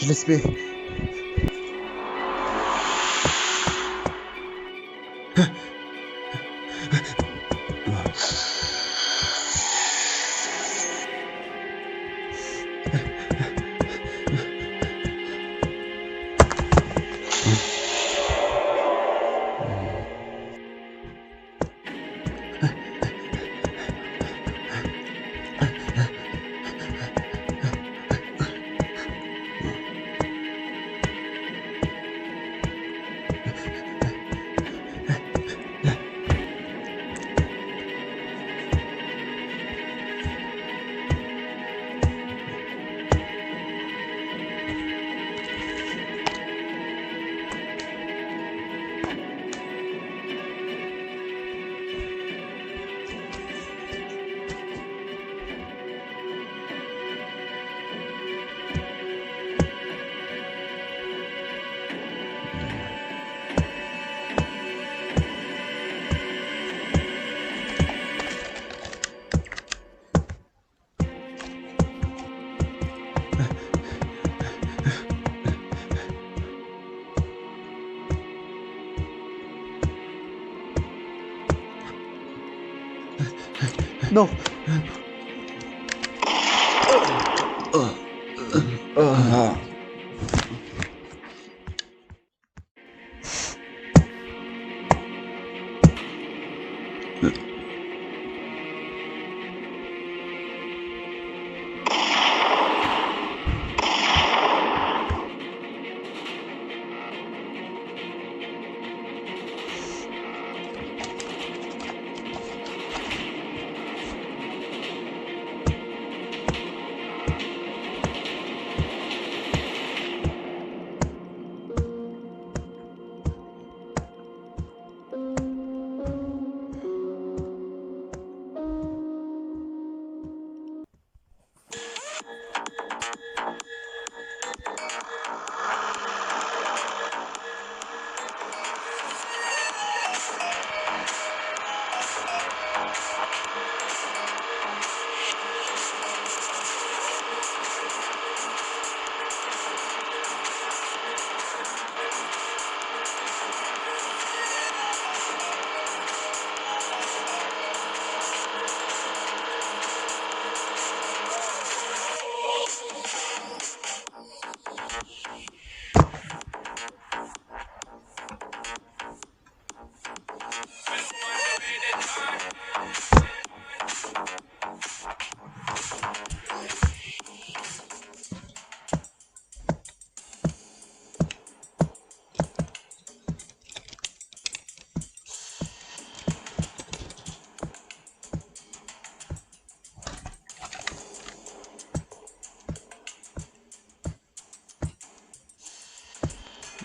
laisse paix. Non.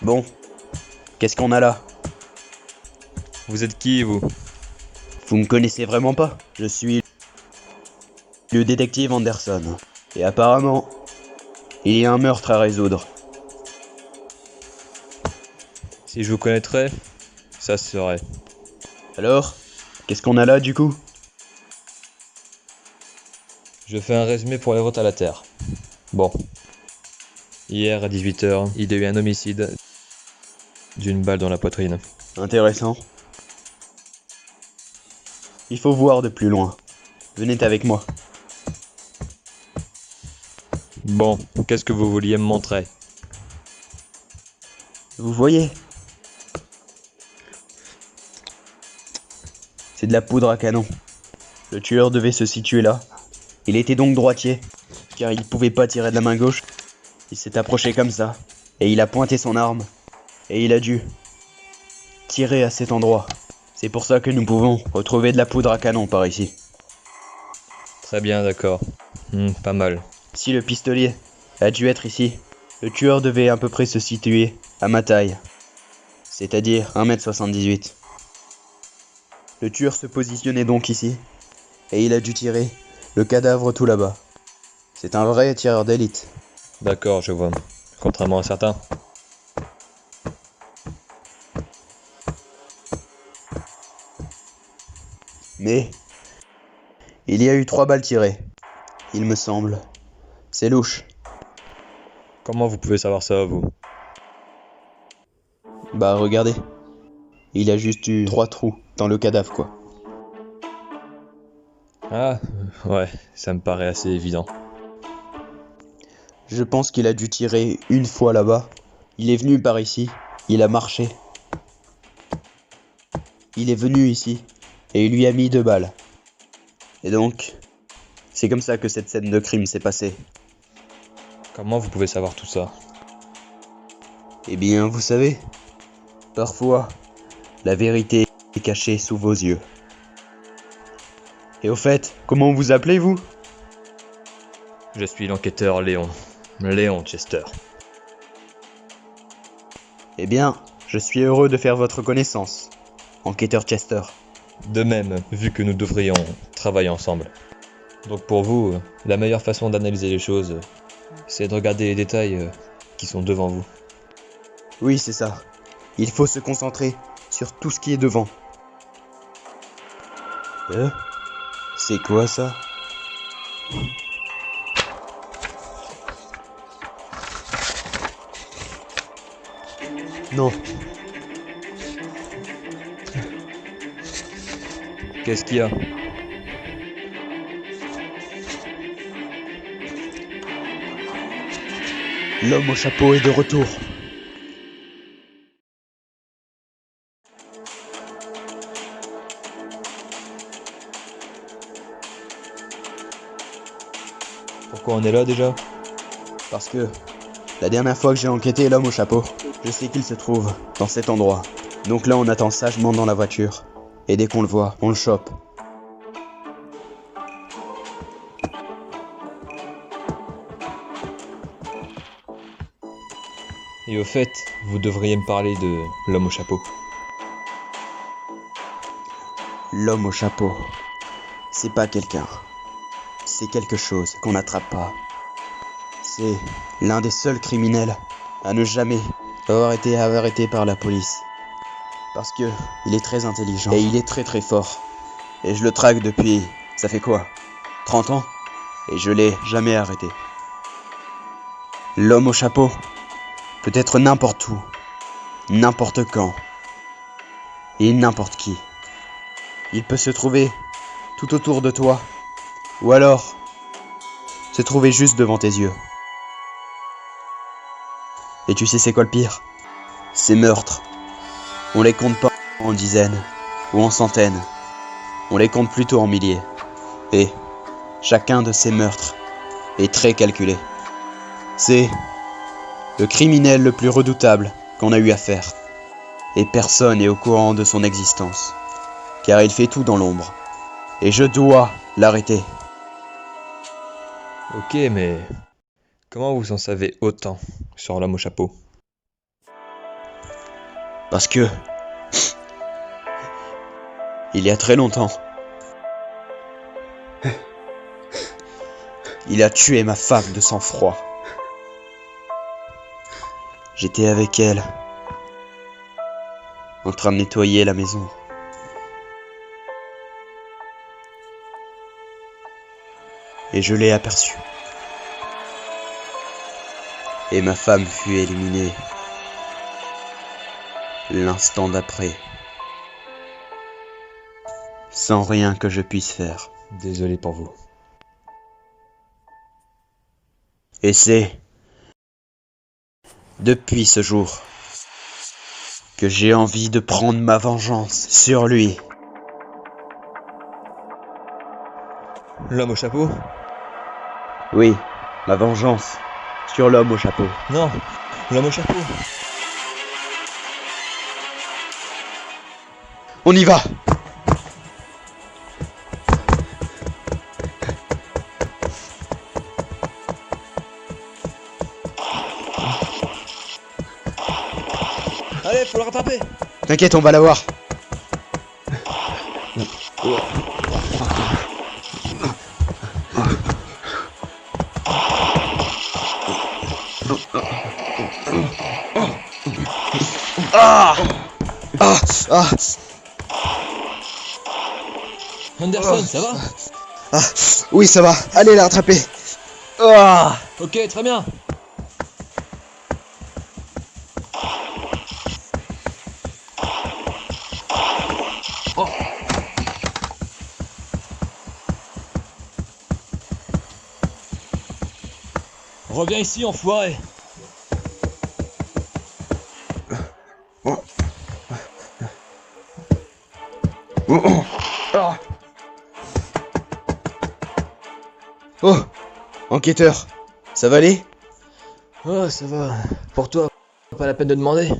Bon, qu'est-ce qu'on a là? Vous êtes qui, vous? Vous me connaissez vraiment pas? Je suis le détective Anderson. Et apparemment, il y a un meurtre à résoudre. Si je vous connaîtrais, ça se serait. Alors, qu'est-ce qu'on a là du coup? Je fais un résumé pour les votes à la Terre. Bon. Hier à 18h, il y a eu un homicide d'une balle dans la poitrine. Intéressant. Il faut voir de plus loin. Venez avec moi. Bon, qu'est-ce que vous vouliez me montrer? Vous voyez? C'est de la poudre à canon. Le tueur devait se situer là. Il était donc droitier, car il pouvait pas tirer de la main gauche. Il s'est approché comme ça, et il a pointé son arme, et il a dû tirer à cet endroit. C'est pour ça que nous pouvons retrouver de la poudre à canon par ici. Très bien, d'accord. Pas mal. Si le pistolier a dû être ici, le tueur devait à peu près se situer à ma taille, c'est-à-dire 1m78. Le tueur se positionnait donc ici, et il a dû tirer le cadavre tout là-bas. C'est un vrai tireur d'élite. D'accord, je vois. Contrairement à certains. Mais il y a eu 3 balles tirées, il me semble. C'est louche. Comment vous pouvez savoir ça, vous? Bah regardez, il a juste eu 3 trous dans le cadavre quoi. Ah, ouais, ça me paraît assez évident. Je pense qu'il a dû tirer une fois là-bas. Il est venu par ici, il a marché. Il est venu ici, et il lui a mis 2 balles. Et donc, c'est comme ça que cette scène de crime s'est passée. Comment vous pouvez savoir tout ça? Eh bien, vous savez, parfois, la vérité est cachée sous vos yeux. Et au fait, comment vous appelez-vous? Je suis l'enquêteur Léon. Léon Chester. Eh bien, je suis heureux de faire votre connaissance, enquêteur Chester. De même, vu que nous devrions travailler ensemble. Donc pour vous, la meilleure façon d'analyser les choses, c'est de regarder les détails qui sont devant vous. Oui, c'est ça. Il faut se concentrer sur tout ce qui est devant. C'est quoi ça? Non, Qu'est-ce qu'il y a? l'homme au chapeau est de retour. Pourquoi on est là déjà? Parce que la dernière fois que j'ai enquêté l'homme au chapeau, je sais qu'il se trouve dans cet endroit. Donc là, on attend sagement dans la voiture. Et dès qu'on le voit, on le chope. Et au fait, vous devriez me parler de l'homme au chapeau. L'homme au chapeau, c'est pas quelqu'un. C'est quelque chose qu'on n'attrape pas. C'est l'un des seuls criminels à ne jamais avoir été arrêté par la police. Parce que il est très intelligent et il est très très fort. Et je le traque depuis, ça fait quoi, 30 ans? Et je l'ai jamais arrêté. L'homme au chapeau peut être n'importe où, n'importe quand, et n'importe qui. Il peut se trouver tout autour de toi, ou alors se trouver juste devant tes yeux. Et tu sais c'est quoi le pire? Ces meurtres, on les compte pas en dizaines ou en centaines, on les compte plutôt en milliers. Et chacun de ces meurtres est très calculé. C'est le criminel le plus redoutable qu'on a eu à faire. Et personne n'est au courant de son existence, car il fait tout dans l'ombre. Et je dois l'arrêter. Ok, mais comment vous en savez autant sur l'homme au chapeau? Parce que il y a très longtemps, il a tué ma femme de sang-froid. J'étais avec elle, en train de nettoyer la maison. Et je l'ai aperçue. Et ma femme fut éliminée l'instant d'après, sans rien que je puisse faire. Désolé pour vous. Et c'est depuis ce jour que j'ai envie de prendre ma vengeance sur lui. L'homme au chapeau? Oui, ma vengeance sur l'homme au chapeau. Non, l'homme au chapeau. On y va! Allez, faut le rattraper. T'inquiète, on va l'avoir. Ah! Ah! Ah! Anderson, ça va? Ah! Oui, ça va. Allez la rattraper. Ah! Ok, très bien. Reviens ici, enfoiré! Oh, enquêteur, ça va aller? Oh, ça va. Pour toi, pas la peine de demander.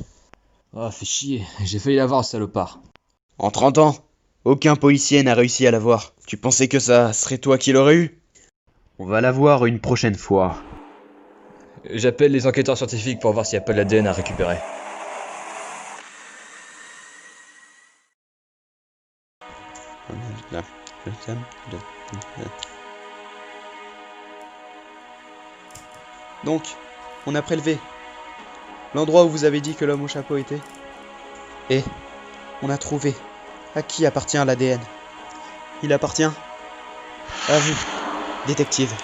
Ah, fais chier, j'ai failli l'avoir, ce salopard. En 30 ans, aucun policier n'a réussi à l'avoir. Tu pensais que ça serait toi qui l'aurais eu? On va l'avoir une prochaine fois. J'appelle les enquêteurs scientifiques pour voir s'il n'y a pas de l'ADN à récupérer. Donc, on a prélevé l'endroit où vous avez dit que l'homme au chapeau était. Et on a trouvé à qui appartient l'ADN. Il appartient à vous, détective.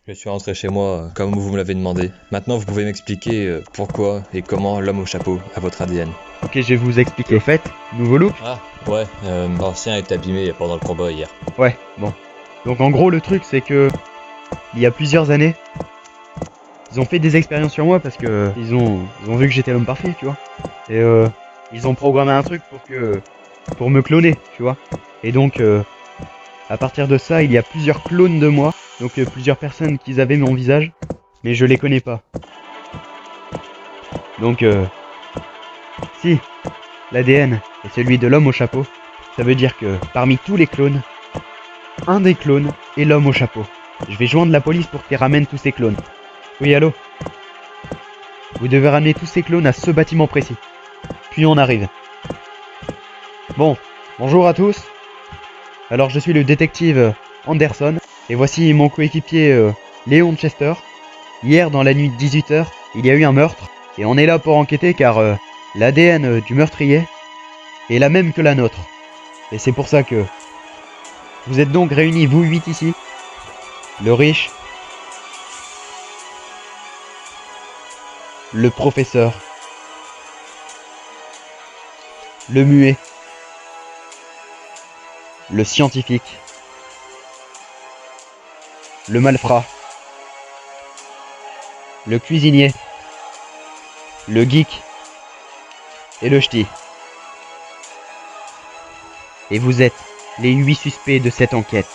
Je suis rentré chez moi comme vous me l'avez demandé. Maintenant, vous pouvez m'expliquer pourquoi et comment l'homme au chapeau a votre ADN. Ok, je vais vous expliquer. Au fait, nouveau look. Ah, ouais, l'ancien est abîmé pendant le combat hier. Ouais, bon. Donc en gros, le truc, c'est que il y a plusieurs années, ils ont fait des expériences sur moi parce que ils ont vu que j'étais l'homme parfait, tu vois. Et ils ont programmé un truc pour me cloner, tu vois. Et donc à partir de ça, il y a plusieurs clones de moi, donc plusieurs personnes qui avaient mon visage, mais je les connais pas. Donc si l'ADN est celui de l'homme au chapeau, ça veut dire que parmi tous les clones, un des clones est l'homme au chapeau. Je vais joindre la police pour qu'ils ramènent tous ces clones. Oui, allô? Vous devez ramener tous ces clones à ce bâtiment précis. Puis on arrive. Bon, bonjour à tous. Alors je suis le détective Anderson, et voici mon coéquipier Léon Chester. Hier, dans la nuit de 18h, il y a eu un meurtre, et on est là pour enquêter car l'ADN du meurtrier est la même que la nôtre. Et c'est pour ça que vous êtes donc réunis, vous 8 ici. Le riche, le professeur, le muet, le scientifique, le malfrat, le cuisinier, le geek et le ch'ti. Et vous êtes les 8 suspects de cette enquête.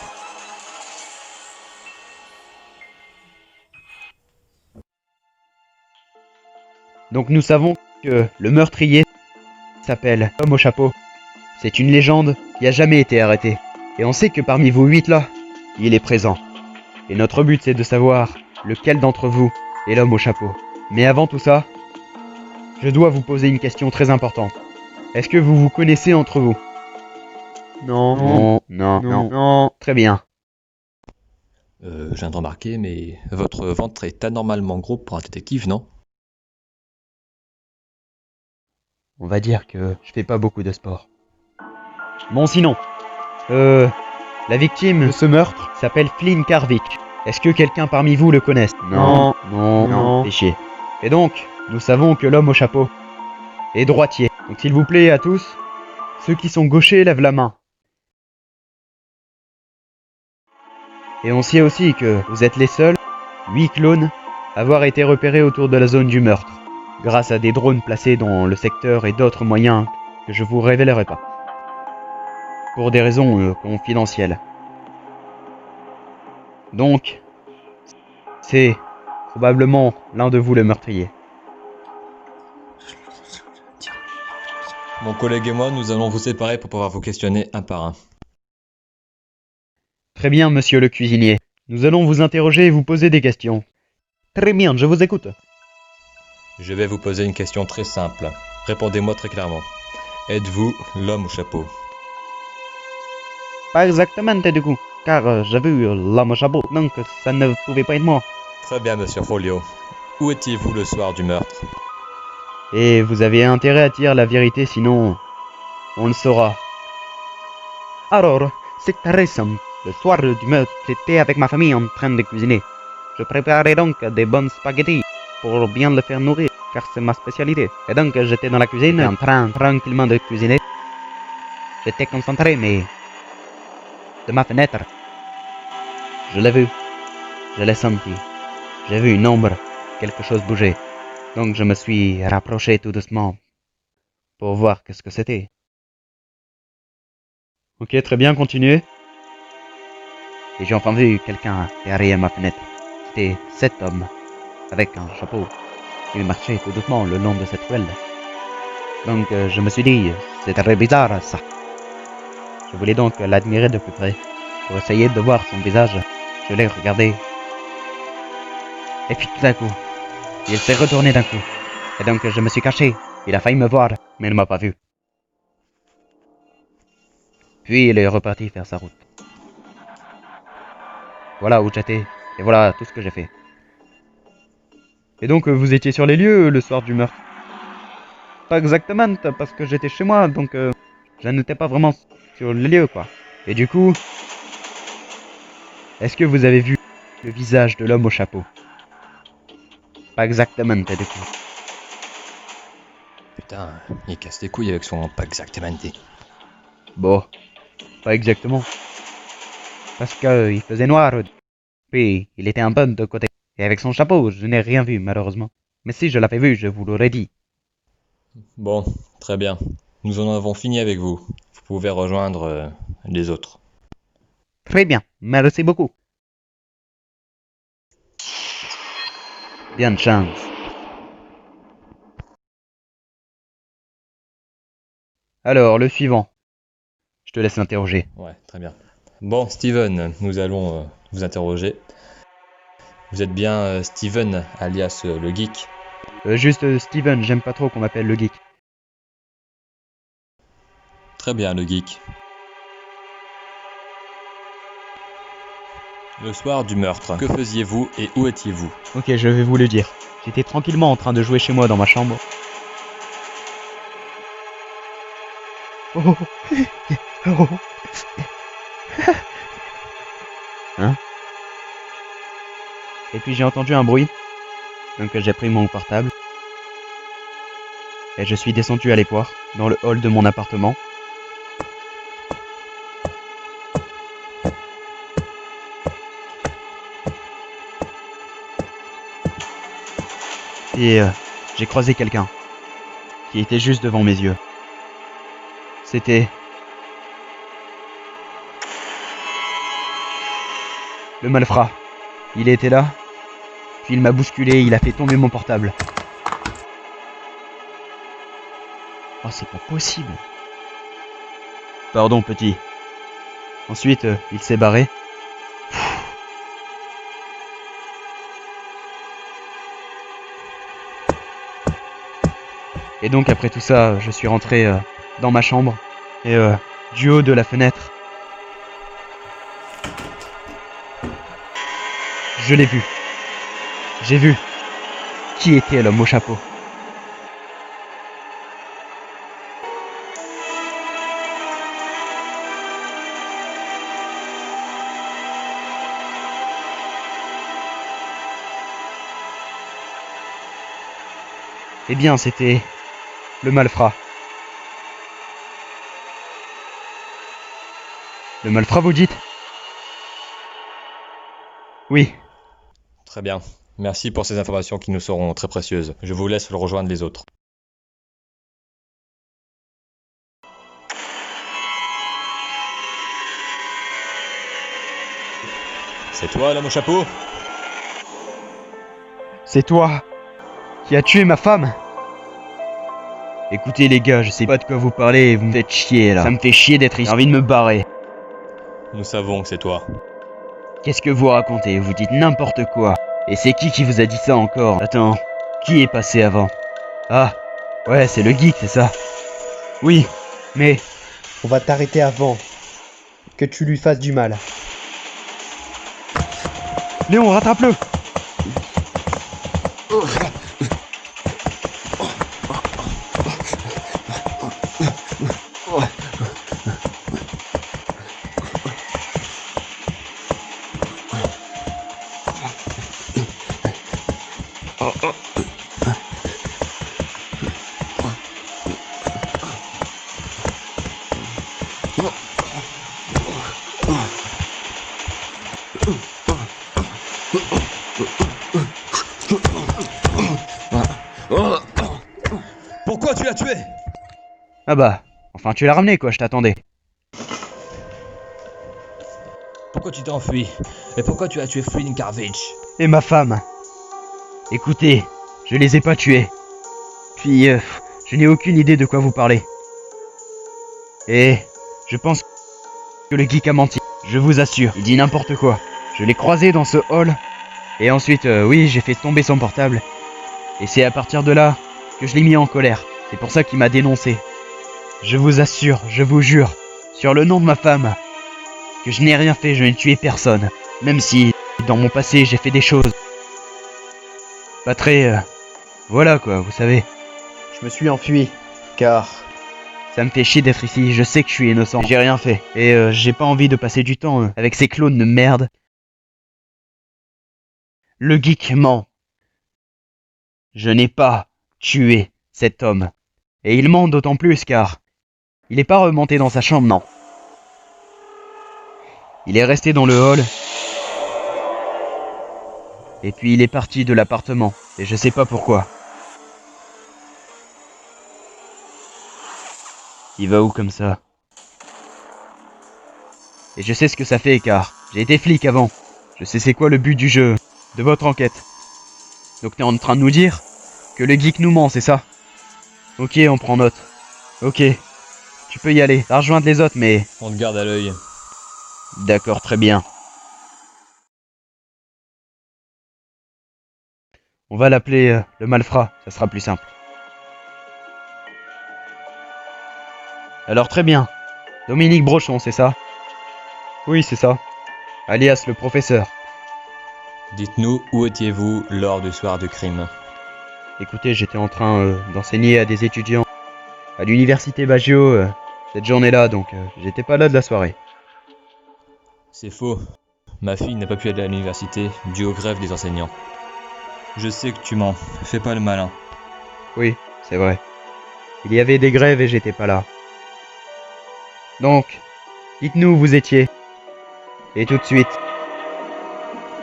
Donc nous savons que le meurtrier s'appelle Homme au chapeau. C'est une légende qui a jamais été arrêtée. Et on sait que parmi vous 8 là, il est présent. Et notre but c'est de savoir lequel d'entre vous est l'homme au chapeau. Mais avant tout ça, je dois vous poser une question très importante. Est-ce que vous vous connaissez entre vous? Non. Très bien. Je viens de remarquer, mais votre ventre est anormalement gros pour un détective, non? On va dire que je fais pas beaucoup de sport. Bon sinon, la victime de ce meurtre s'appelle Flynn Carvick. Est-ce que quelqu'un parmi vous le connaît? Non. Fais chier. Et donc, nous savons que l'homme au chapeau est droitier. Donc s'il vous plaît à tous, ceux qui sont gauchers lèvent la main. Et on sait aussi que vous êtes les seuls, 8 clones, à avoir été repérés autour de la zone du meurtre, grâce à des drones placés dans le secteur et d'autres moyens que je vous révélerai pas. Pour des raisons confidentielles. Donc, c'est probablement l'un de vous le meurtrier. Mon collègue et moi, nous allons vous séparer pour pouvoir vous questionner un par un. Très bien, monsieur le cuisinier. Nous allons vous interroger et vous poser des questions. Très bien, je vous écoute. Je vais vous poser une question très simple. Répondez-moi très clairement. Êtes-vous l'homme au chapeau? Pas exactement du coup, car j'ai vu l'homme au chapeau, donc ça ne pouvait pas être moi. Très bien, monsieur Folio. Où étiez-vous le soir du meurtre? Et vous avez intérêt à dire la vérité, sinon on le saura. Alors, C'est très simple. Le soir du meurtre, j'étais avec ma famille en train de cuisiner. Je préparais donc des bonnes spaghettis pour bien le faire nourrir, car c'est ma spécialité. Et donc j'étais dans la cuisine en train tranquillement de cuisiner. J'étais concentré, mais de ma fenêtre, je l'ai vu, je l'ai senti. J'ai vu une ombre, quelque chose bouger. Donc je me suis rapproché tout doucement pour voir qu'est-ce que c'était. Ok, très bien, continuez. Et j'ai enfin vu quelqu'un derrière ma fenêtre. C'était cet homme, avec un chapeau. Il marchait tout doucement le long de cette ruelle. Donc je me suis dit, c'est très bizarre ça. Je voulais donc l'admirer de plus près, pour essayer de voir son visage. Je l'ai regardé. Et puis tout à coup, il s'est retourné d'un coup. Et donc je me suis caché. Il a failli me voir, mais il ne m'a pas vu. Puis il est reparti faire sa route. Voilà où j'étais, et voilà tout ce que j'ai fait. Et donc vous étiez sur les lieux le soir du meurtre? Pas exactement, parce que j'étais chez moi, donc je n'étais pas vraiment sur les lieux, quoi. Et du coup, est-ce que vous avez vu le visage de l'homme au chapeau? Pas exactement, du coup. Putain, il casse les couilles avec son pas exactement. Bon, pas exactement. Parce que il faisait noir, puis il était un peu de côté. Et avec son chapeau, je n'ai rien vu, malheureusement. Mais si je l'avais vu, je vous l'aurais dit. Bon, très bien. Nous en avons fini avec vous. Vous pouvez rejoindre les autres. Très bien, merci beaucoup. Bien de chance. Alors, le suivant. Je te laisse l'interroger. Ouais, très bien. Bon, Steven, nous allons vous interroger. Vous êtes bien Steven, alias le geek? Juste Steven, j'aime pas trop qu'on m'appelle le geek. Très bien, le geek. Le soir du meurtre, que faisiez-vous et où étiez-vous? Ok, je vais vous le dire. J'étais tranquillement en train de jouer chez moi dans ma chambre. Oh, oh, oh. Hein? Et puis j'ai entendu un bruit. Donc j'ai pris mon portable. Et je suis descendu à l'époire, dans le hall de mon appartement. Et j'ai croisé quelqu'un qui était juste devant mes yeux. C'était le malfrat. Il était là, puis il m'a bousculé, il a fait tomber mon portable. Oh, c'est pas possible. Pardon, petit. Ensuite, il s'est barré. Et donc après tout ça, je suis rentré dans ma chambre et du haut de la fenêtre, je l'ai vu. J'ai vu qui était l'homme au chapeau. Eh bien, c'était le malfrat. Le malfrat, vous dites? Oui. Très bien. Merci pour ces informations qui nous seront très précieuses. Je vous laisse rejoindre les autres. C'est toi l'homme au chapeau? C'est toi qui as tué ma femme? Écoutez les gars, je sais pas de quoi vous parlez, vous me faites chier là. Ça me fait chier d'être ici, j'ai envie de me barrer. Nous savons que c'est toi. Qu'est-ce que vous racontez? Vous dites n'importe quoi. Et c'est qui vous a dit ça encore? Attends, qui est passé avant? Ah, ouais, c'est le geek, c'est ça? Oui, mais... On va t'arrêter avant que tu lui fasses du mal. Léon, rattrape-le! Pourquoi tu l'as tué? Ah bah, enfin tu l'as ramené quoi, je t'attendais. Pourquoi tu t'es enfui? Et pourquoi tu as tué Flynn Carvage? Et ma femme. Écoutez, je les ai pas tués. Puis, je n'ai aucune idée de quoi vous parlez. Et je pense que le geek a menti. Je vous assure, il dit n'importe quoi. Je l'ai croisé dans ce hall. Et ensuite, oui, j'ai fait tomber son portable. Et c'est à partir de là que je l'ai mis en colère. C'est pour ça qu'il m'a dénoncé. Je vous assure, je vous jure, sur le nom de ma femme, que je n'ai rien fait, je n'ai tué personne. Même si, dans mon passé, j'ai fait des choses pas très... voilà quoi, vous savez. Je me suis enfui, car... Ça me fait chier d'être ici, je sais que je suis innocent, j'ai rien fait. Et j'ai pas envie de passer du temps avec ces clones de merde. Le geek ment. Je n'ai pas tué cet homme. Et il ment d'autant plus car... il est pas remonté dans sa chambre, non. Il est resté dans le hall. Et puis il est parti de l'appartement. Et je sais pas pourquoi. Il va où comme ça? Et je sais ce que ça fait car j'ai été flic avant. Je sais c'est quoi le but du jeu, de votre enquête. Donc t'es en train de nous dire que le geek nous ment, c'est ça? Ok, on prend note. Ok, tu peux y aller, va rejoindre les autres, mais... On te garde à l'œil. D'accord, très bien. On va l'appeler le malfrat, ça sera plus simple. Alors très bien. Dominique Brochon, c'est ça? Oui, c'est ça. Alias le professeur. Dites-nous où étiez-vous lors du soir du crime? Écoutez, j'étais en train d'enseigner à des étudiants à l'université Baggio cette journée-là, donc j'étais pas là de la soirée. C'est faux. Ma fille n'a pas pu aller à l'université dû aux grèves des enseignants. Je sais que tu mens. Fais pas le malin. Oui, c'est vrai. Il y avait des grèves et j'étais pas là. Donc, dites-nous où vous étiez. Et tout de suite,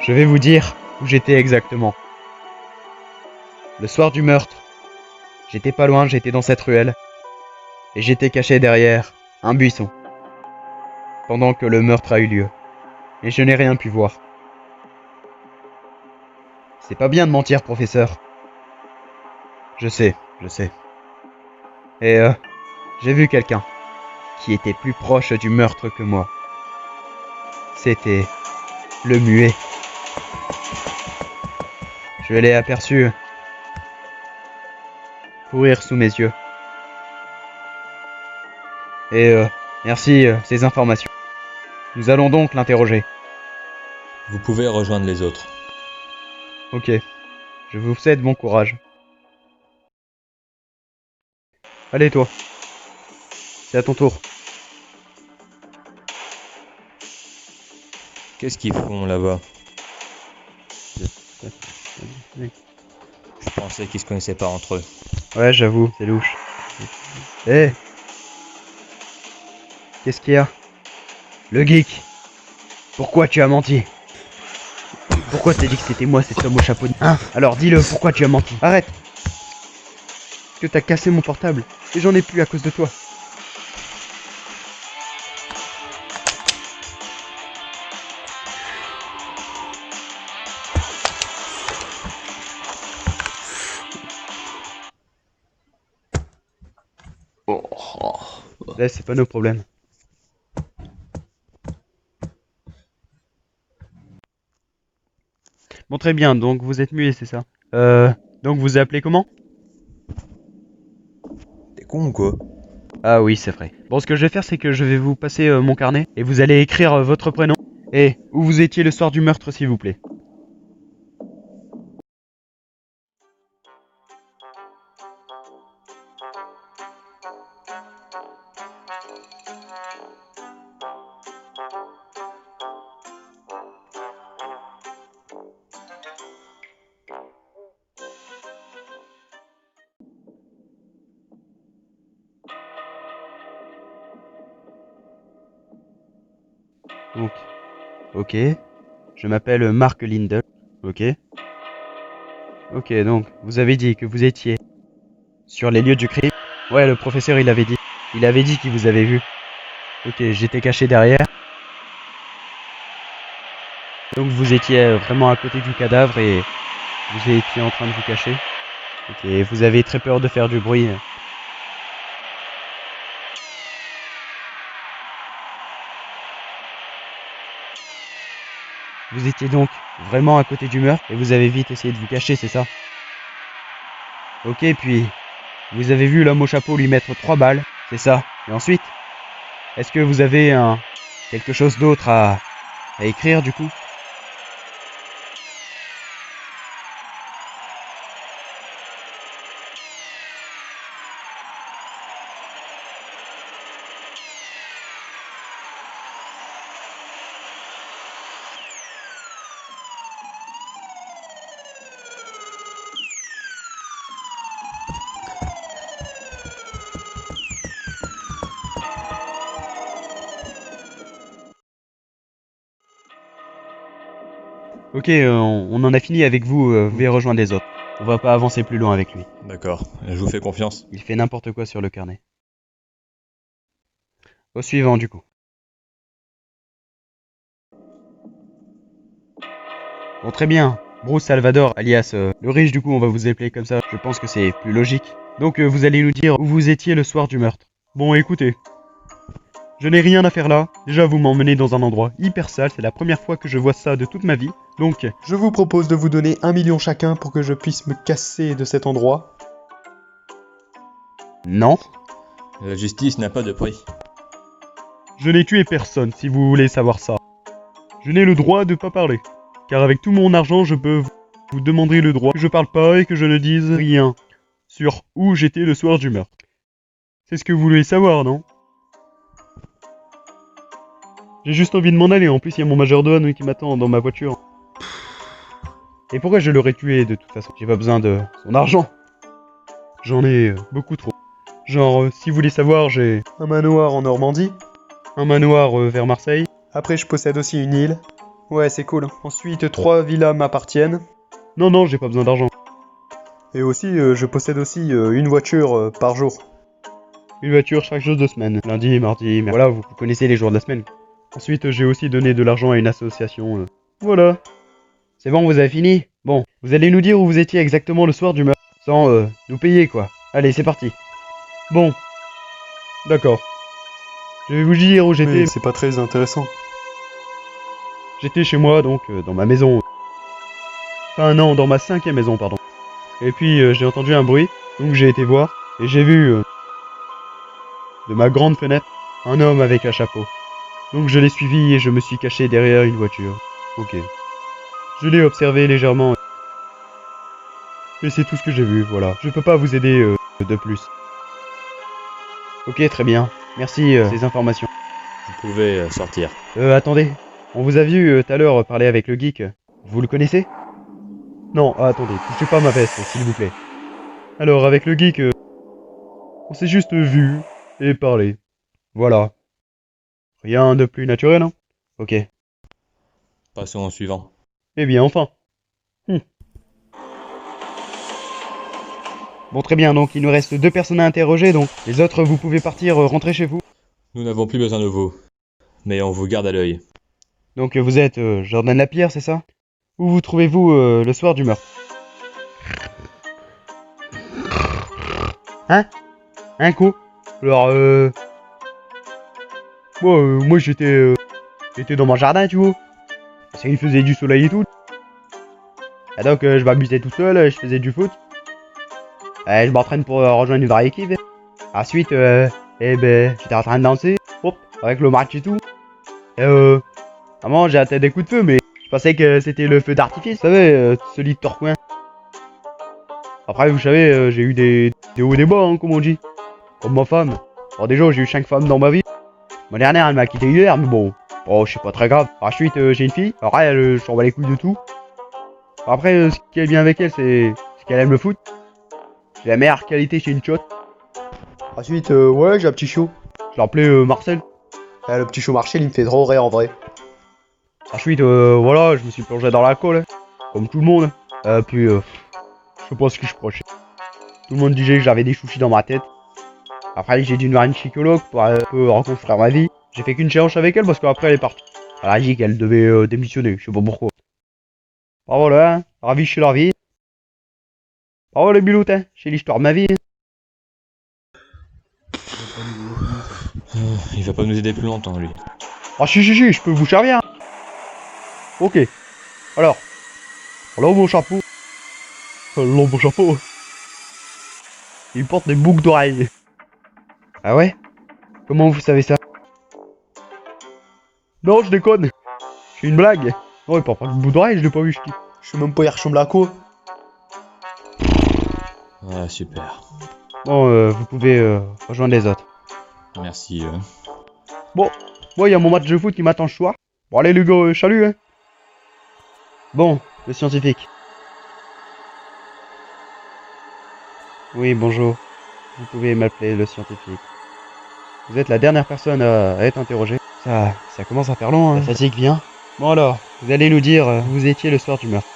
je vais vous dire où j'étais exactement. Le soir du meurtre, j'étais pas loin, j'étais dans cette ruelle. Et j'étais caché derrière un buisson. Pendant que le meurtre a eu lieu. Et je n'ai rien pu voir. C'est pas bien de mentir, professeur. Je sais, je sais. Et j'ai vu quelqu'un qui était plus proche du meurtre que moi. C'était le muet. Je l'ai aperçu courir sous mes yeux. Et merci ces informations. Nous allons donc l'interroger. Vous pouvez rejoindre les autres. Ok. Je vous souhaite bon courage. Allez toi. C'est à ton tour. Qu'est-ce qu'ils font là-bas? Je pensais qu'ils se connaissaient pas entre eux. Ouais, j'avoue, c'est louche. Eh, qu'est-ce qu'il y a? Le geek. Pourquoi tu as menti? Pourquoi t'as dit que c'était moi cet homme au chapeau de... Hein? Alors dis-le, pourquoi tu as menti? Arrête! Parce que t'as cassé mon portable. Et j'en ai plus à cause de toi. Là, c'est pas nos problèmes. Bon, très bien, donc vous êtes muet, c'est ça? Donc vous vous appelez comment? T'es con ou quoi? Ah oui, c'est vrai. Bon, ce que je vais faire, c'est que je vais vous passer mon carnet et vous allez écrire votre prénom et où vous étiez le soir du meurtre, s'il vous plaît. Donc, ok. Je m'appelle Mark Lindell. Ok. Ok, donc, vous avez dit que vous étiez sur les lieux du crime. Ouais, le professeur, il avait dit. Il avait dit qu'il vous avait vu. Ok, j'étais caché derrière. Donc vous étiez vraiment à côté du cadavre et vous étiez en train de vous cacher. Ok, vous avez très peur de faire du bruit. Vous étiez donc vraiment à côté du meurtre et vous avez vite essayé de vous cacher, c'est ça? Ok, puis vous avez vu l'homme au chapeau lui mettre 3 balles, c'est ça? Et ensuite, est-ce que vous avez quelque chose d'autre à écrire du coup? Ok, on en a fini avec vous, vous pouvez rejoindre les autres. On va pas avancer plus loin avec lui. D'accord, je vous fais confiance. Il fait n'importe quoi sur le carnet. Au suivant du coup. Bon, très bien. Bruce Salvador, alias le riche, du coup, on va vous appeler comme ça. Je pense que c'est plus logique. Donc, vous allez nous dire où vous étiez le soir du meurtre. Bon, écoutez. Je n'ai rien à faire là. Déjà, vous m'emmenez dans un endroit hyper sale. C'est la première fois que je vois ça de toute ma vie. Donc, Je vous propose de vous donner 1 million chacun pour que je puisse me casser de cet endroit. non. La justice n'a pas de prix. Je n'ai tué personne, si vous voulez savoir ça. Je n'ai le droit de pas parler. Car avec tout mon argent, je peux vous demander le droit que je parle pas et que je ne dise rien sur où j'étais le soir du meurtre. C'est ce que vous voulez savoir, non? J'ai juste envie de m'en aller, en plus il y a mon majordome qui m'attend dans ma voiture. Et pourquoi je l'aurais tué de toute façon? J'ai pas besoin de son argent. J'en ai beaucoup trop. Genre, si vous voulez savoir, j'ai Un manoir en Normandie. un manoir vers Marseille. Après, je possède aussi une île. Ouais, c'est cool. Ensuite, 3 villas m'appartiennent. Non, j'ai pas besoin d'argent. Et aussi, je possède aussi une voiture par jour. Une voiture chaque jour de semaine. Lundi, mardi, Voilà, vous connaissez les jours de la semaine. Ensuite, j'ai aussi donné de l'argent à une association. Voilà. C'est bon, vous avez fini? Bon, vous allez nous dire où vous étiez exactement le soir du meurtre. Sans nous payer, quoi. Allez, c'est parti. Bon. D'accord. Je vais vous dire où j'étais. Mais c'est pas très intéressant. J'étais chez moi, donc, dans ma maison. Enfin, non, dans ma 5e maison, pardon. Et puis, j'ai entendu un bruit, donc j'ai été voir. Et j'ai vu, de ma grande fenêtre, un homme avec un chapeau. Donc je l'ai suivi et je me suis caché derrière une voiture. Ok. Je l'ai observé légèrement. Et c'est tout ce que j'ai vu, voilà. Je peux pas vous aider de plus. Ok, très bien. Merci ces informations. Vous pouvez sortir. Attendez. On vous a vu tout à l'heure parler avec le geek. Vous le connaissez? Non, attendez. Touchez pas ma veste, s'il vous plaît. Alors, avec le geek, on s'est juste vu et parlé. Voilà. Rien de plus naturel, hein? Ok. Passons au suivant. Eh bien, enfin. Bon, très bien, donc il nous reste 2 personnes à interroger, donc les autres, vous pouvez partir, rentrer chez vous. Nous n'avons plus besoin de vous. Mais on vous garde à l'œil. Donc vous êtes Jordan Lapierre, c'est ça? Où vous trouvez-vous le soir du meurtre? Hein? Un coup? Alors, moi j'étais dans mon jardin, tu vois. Parce qu'il faisait du soleil et tout. Et donc je m'amusais tout seul, je faisais du foot. Et je m'entraîne pour rejoindre une vraie équipe. Ensuite, j'étais en train de danser, hop, avec le match et tout. Et vraiment, j'ai atteint des coups de feu, mais je pensais que c'était le feu d'artifice, vous savez, celui de Torcoing. Après, vous savez, j'ai eu des hauts et des bas, hein, comme on dit. Comme ma femme. Alors déjà, j'ai eu 5 femmes dans ma vie. Ma dernière, elle m'a quitté hier, mais bon, c'est pas très grave. Ensuite, j'ai une fille. Après, elle, je s'en bats les couilles de tout. Après, ce qui est bien avec elle, c'est qu'elle aime le foot. J'ai la meilleure qualité chez une shot. Ensuite, ouais, j'ai un petit chou. Je l'appelais Marcel. Le petit chou Marcel, il me fait trop rire en vrai. Ensuite, voilà, je me suis plongé dans l'alcool, hein, comme tout le monde. Puis, je sais pas ce que je proche. Tout le monde disait que j'avais des soucis dans ma tête. Après, j'ai dû voir une psychologue pour un peu reconstruire ma vie. J'ai fait qu'une séance avec elle parce qu'après, elle est partie. Elle a dit qu'elle devait démissionner, je sais pas pourquoi. Bah voilà, hein, la vie, c'est la vie. Bah voilà, les biloutes, hein, c'est l'histoire de ma vie. Il va pas nous aider plus longtemps, lui. Ah si, je peux vous servir. Ok. Alors, l'homme au chapeau. L'homme au chapeau. Il porte des boucles d'oreilles. Ah ouais? Comment vous savez ça? Non, je déconne. C'est une blague. Non, il porte pas de boucles d'oreilles, je l'ai pas vu, je dis. Je sais même pas, il ressemble à quoi. Ah, super. Bon, vous pouvez rejoindre les autres. Merci. Bon, moi, il y a mon match de foot qui m'attend ce soir. Bon, allez, les gars, salut, hein. Bon, le scientifique. Oui, bonjour. Vous pouvez m'appeler le scientifique. Vous êtes la dernière personne à être interrogée. Ça commence à faire long, hein. La fatigue vient. Bon alors, vous allez nous dire où vous étiez le soir du meurtre.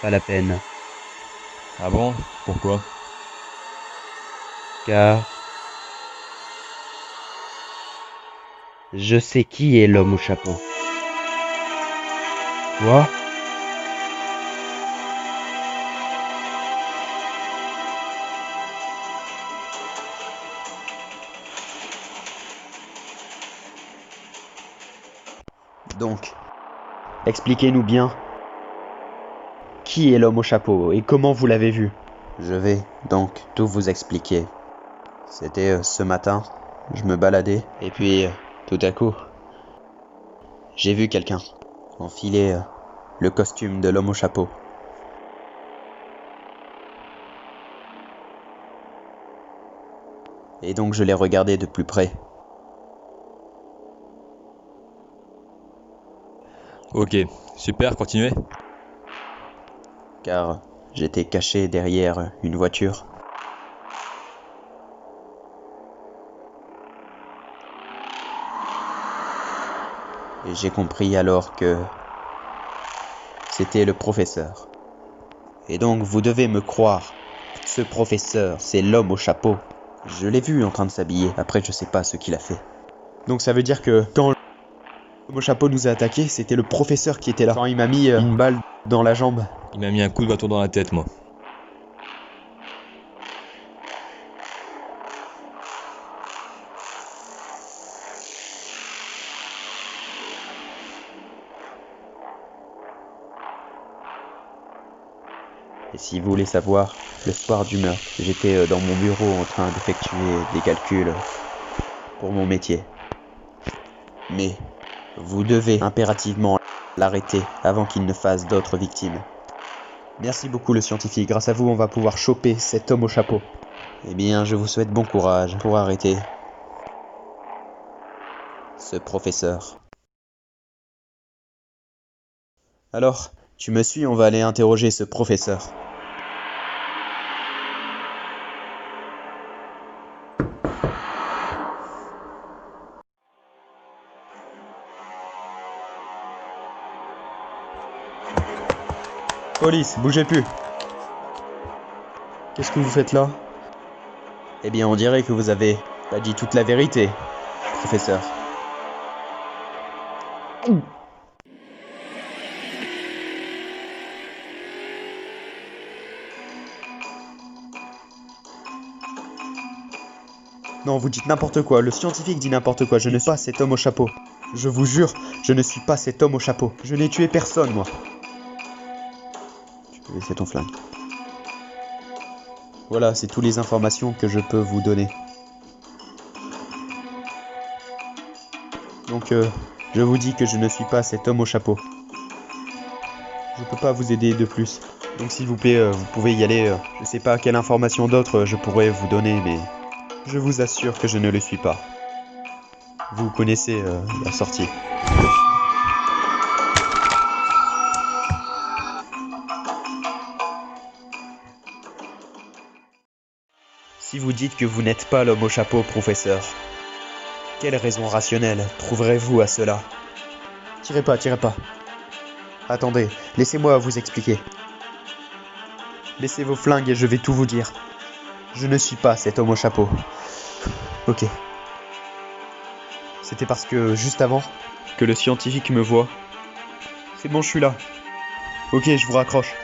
Pas la peine, Ah bon? Pourquoi? car... je sais qui est l'homme au chapeau. Quoi? Donc, expliquez-nous bien. Qui est l'homme au chapeau et comment vous l'avez vu? Je vais donc tout vous expliquer. C'était ce matin, je me baladais et puis tout à coup, j'ai vu quelqu'un enfiler le costume de l'homme au chapeau. Et donc je l'ai regardé de plus près. Ok, super, continuez. Car j'étais caché derrière une voiture. Et j'ai compris alors que c'était le professeur. Et donc vous devez me croire, ce professeur, c'est l'homme au chapeau. Je l'ai vu en train de s'habiller, après je sais pas ce qu'il a fait. Donc ça veut dire que quand l'homme au chapeau nous a attaqué, c'était le professeur qui était là. Quand il m'a mis une balle dans la jambe. Il m'a mis un coup de bâton dans la tête, moi. Et si vous voulez savoir, le soir du meurtre, j'étais dans mon bureau en train d'effectuer des calculs pour mon métier. Mais vous devez impérativement l'arrêter avant qu'il ne fasse d'autres victimes. Merci beaucoup le scientifique, grâce à vous on va pouvoir choper cet homme au chapeau. Eh bien, je vous souhaite bon courage pour arrêter ce professeur. Alors, tu me suis, on va aller interroger ce professeur. Police, bougez plus. Qu'est-ce que vous faites là? Eh bien, on dirait que vous avez pas dit toute la vérité, professeur. Non, vous dites n'importe quoi, le scientifique dit n'importe quoi, je ne suis pas cet homme au chapeau. Je vous jure, je ne suis pas cet homme au chapeau. Je n'ai tué personne, moi. Tu peux laisser ton flingue. Voilà, c'est toutes les informations que je peux vous donner. Donc, je vous dis que je ne suis pas cet homme au chapeau. Je peux pas vous aider de plus. Donc s'il vous plaît, vous pouvez y aller. Je sais pas quelle information d'autre je pourrais vous donner, mais je vous assure que je ne le suis pas. Vous connaissez la sortie. Si vous dites que vous n'êtes pas l'homme au chapeau, professeur, quelle raison rationnelle trouverez-vous à cela? Tirez pas, tirez pas. Attendez, laissez-moi vous expliquer. Laissez vos flingues et je vais tout vous dire. Je ne suis pas cet homme au chapeau. Ok. C'était parce que, juste avant, que le scientifique me voit. C'est bon, je suis là. Ok, je vous raccroche.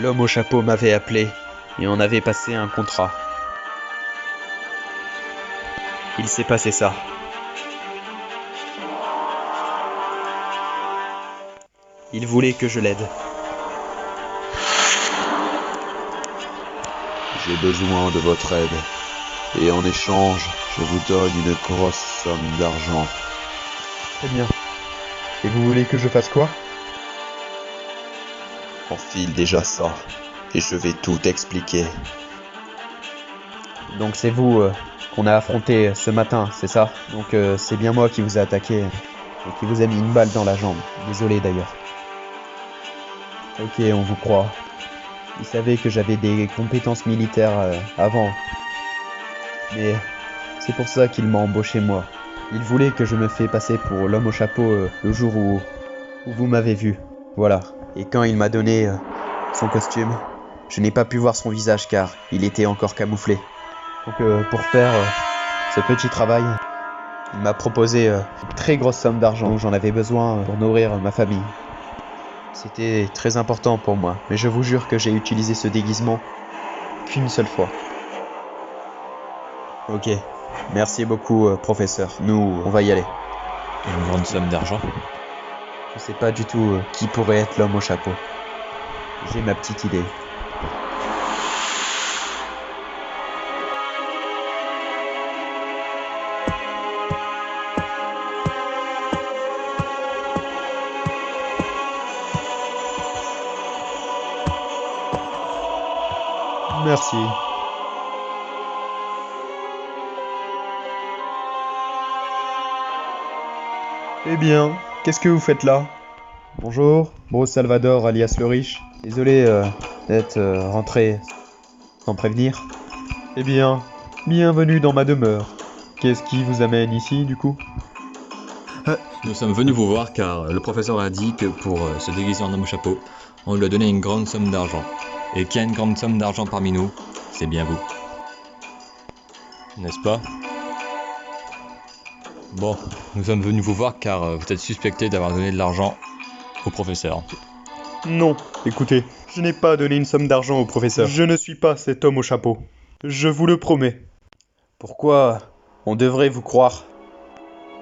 L'homme au chapeau m'avait appelé et on avait passé un contrat. Il s'est passé ça. Il voulait que je l'aide. J'ai besoin de votre aide. Et en échange, je vous donne une grosse somme d'argent. Très bien. Et vous voulez que je fasse quoi? Enfile déjà ça. Et je vais tout expliquer. Donc c'est vous qu'on a affronté ce matin, c'est ça? Donc c'est bien moi qui vous ai attaqué et qui vous a mis une balle dans la jambe. Désolé d'ailleurs. Ok, on vous croit. Il savait que j'avais des compétences militaires avant. Mais c'est pour ça qu'il m'a embauché moi. Il voulait que je me fais passer pour l'homme au chapeau le jour où vous m'avez vu. Voilà. Et quand il m'a donné son costume, je n'ai pas pu voir son visage car il était encore camouflé. Donc pour faire ce petit travail, il m'a proposé une très grosse somme d'argent dont j'en avais besoin pour nourrir ma famille. C'était très important pour moi, mais je vous jure que j'ai utilisé ce déguisement qu'une seule fois. Ok, merci beaucoup professeur, nous on va y aller. Une grande somme d'argent. Je sais pas du tout qui pourrait être l'homme au chapeau. J'ai ma petite idée. Merci. Eh bien, qu'est-ce que vous faites là? Bonjour, Bruce Salvador alias le riche. Désolé d'être rentré sans prévenir. Eh bien, bienvenue dans ma demeure. Qu'est-ce qui vous amène ici du coup? Nous sommes venus vous voir car le professeur a dit que pour se déguiser en homme au chapeau, on lui a donné une grande somme d'argent. Et qu'il y a une grande somme d'argent parmi nous, c'est bien vous. N'est-ce pas? Bon, nous sommes venus vous voir car vous êtes suspecté d'avoir donné de l'argent au professeur. Non, écoutez, je n'ai pas donné une somme d'argent au professeur. Je ne suis pas cet homme au chapeau. Je vous le promets. Pourquoi on devrait vous croire?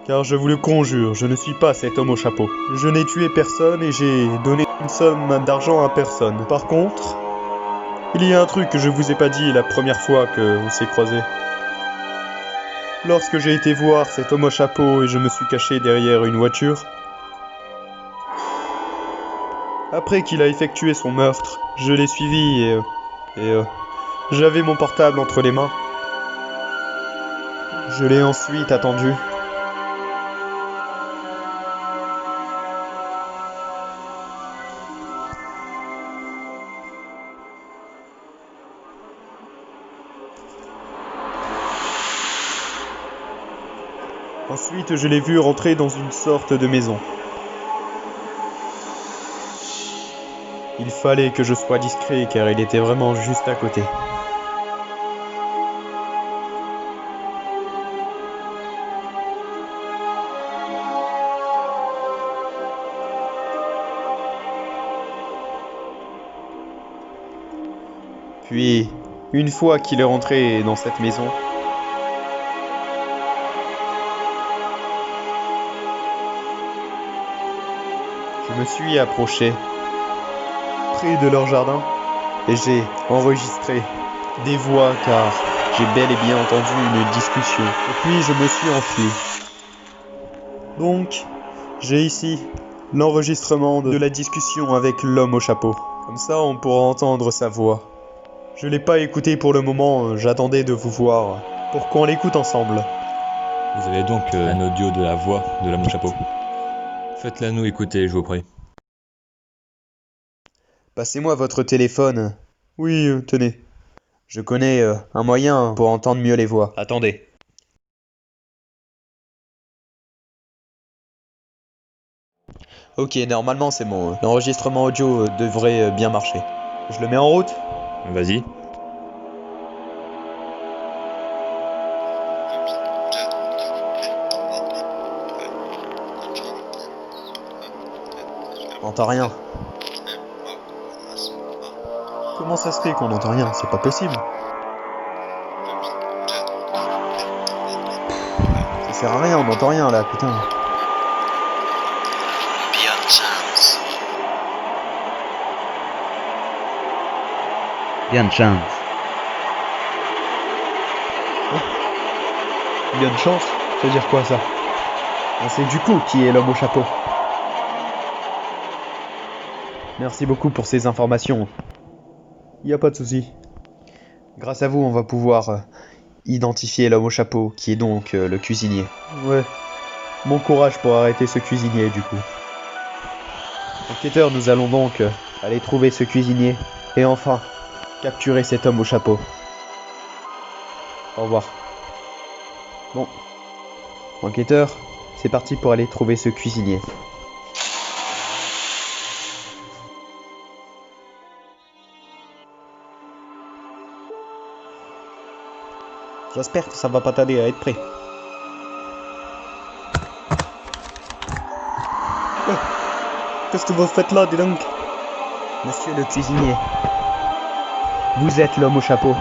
Car je vous le conjure, je ne suis pas cet homme au chapeau. Je n'ai tué personne et j'ai donné une somme d'argent à personne. Par contre, il y a un truc que je vous ai pas dit la première fois que on s'est croisés. Lorsque j'ai été voir cet homme au chapeau et je me suis caché derrière une voiture, après qu'il a effectué son meurtre, je l'ai suivi et j'avais mon portable entre les mains. Je l'ai ensuite attendu. Ensuite, je l'ai vu rentrer dans une sorte de maison. Il fallait que je sois discret car il était vraiment juste à côté. Puis, une fois qu'il est rentré dans cette maison, je me suis approché près de leur jardin et j'ai enregistré des voix car j'ai bel et bien entendu une discussion. Et puis je me suis enfui. Donc, j'ai ici l'enregistrement de la discussion avec l'homme au chapeau. Comme ça, on pourra entendre sa voix. Je l'ai pas écouté pour le moment, j'attendais de vous voir pour qu'on l'écoute ensemble. Vous avez donc un audio de la voix de l'homme au chapeau. Faites-la nous écouter, je vous prie. Passez-moi votre téléphone. Oui, tenez. Je connais un moyen pour entendre mieux les voix. Attendez. Ok, normalement c'est bon. L'enregistrement audio devrait bien marcher. Je le mets en route? Vas-y. On n'entend rien. Comment ça se fait qu'on n'entend rien? C'est pas possible. Ça sert à rien, on n'entend rien là, putain. Bien de chance. Il y a de chance? Ça veut dire quoi ça? Ah, c'est du coup qui est l'homme au chapeau. Merci beaucoup pour ces informations. Y a pas de souci. Grâce à vous, on va pouvoir identifier l'homme au chapeau, qui est donc le cuisinier. Ouais. Bon courage pour arrêter ce cuisinier, du coup. Enquêteurs, nous allons donc aller trouver ce cuisinier et enfin capturer cet homme au chapeau. Au revoir. Bon. Enquêteurs, c'est parti pour aller trouver ce cuisinier. J'espère que ça va pas tarder à être prêt. Qu'est-ce que vous faites là, dis donc? Monsieur le cuisinier, vous êtes l'homme au chapeau.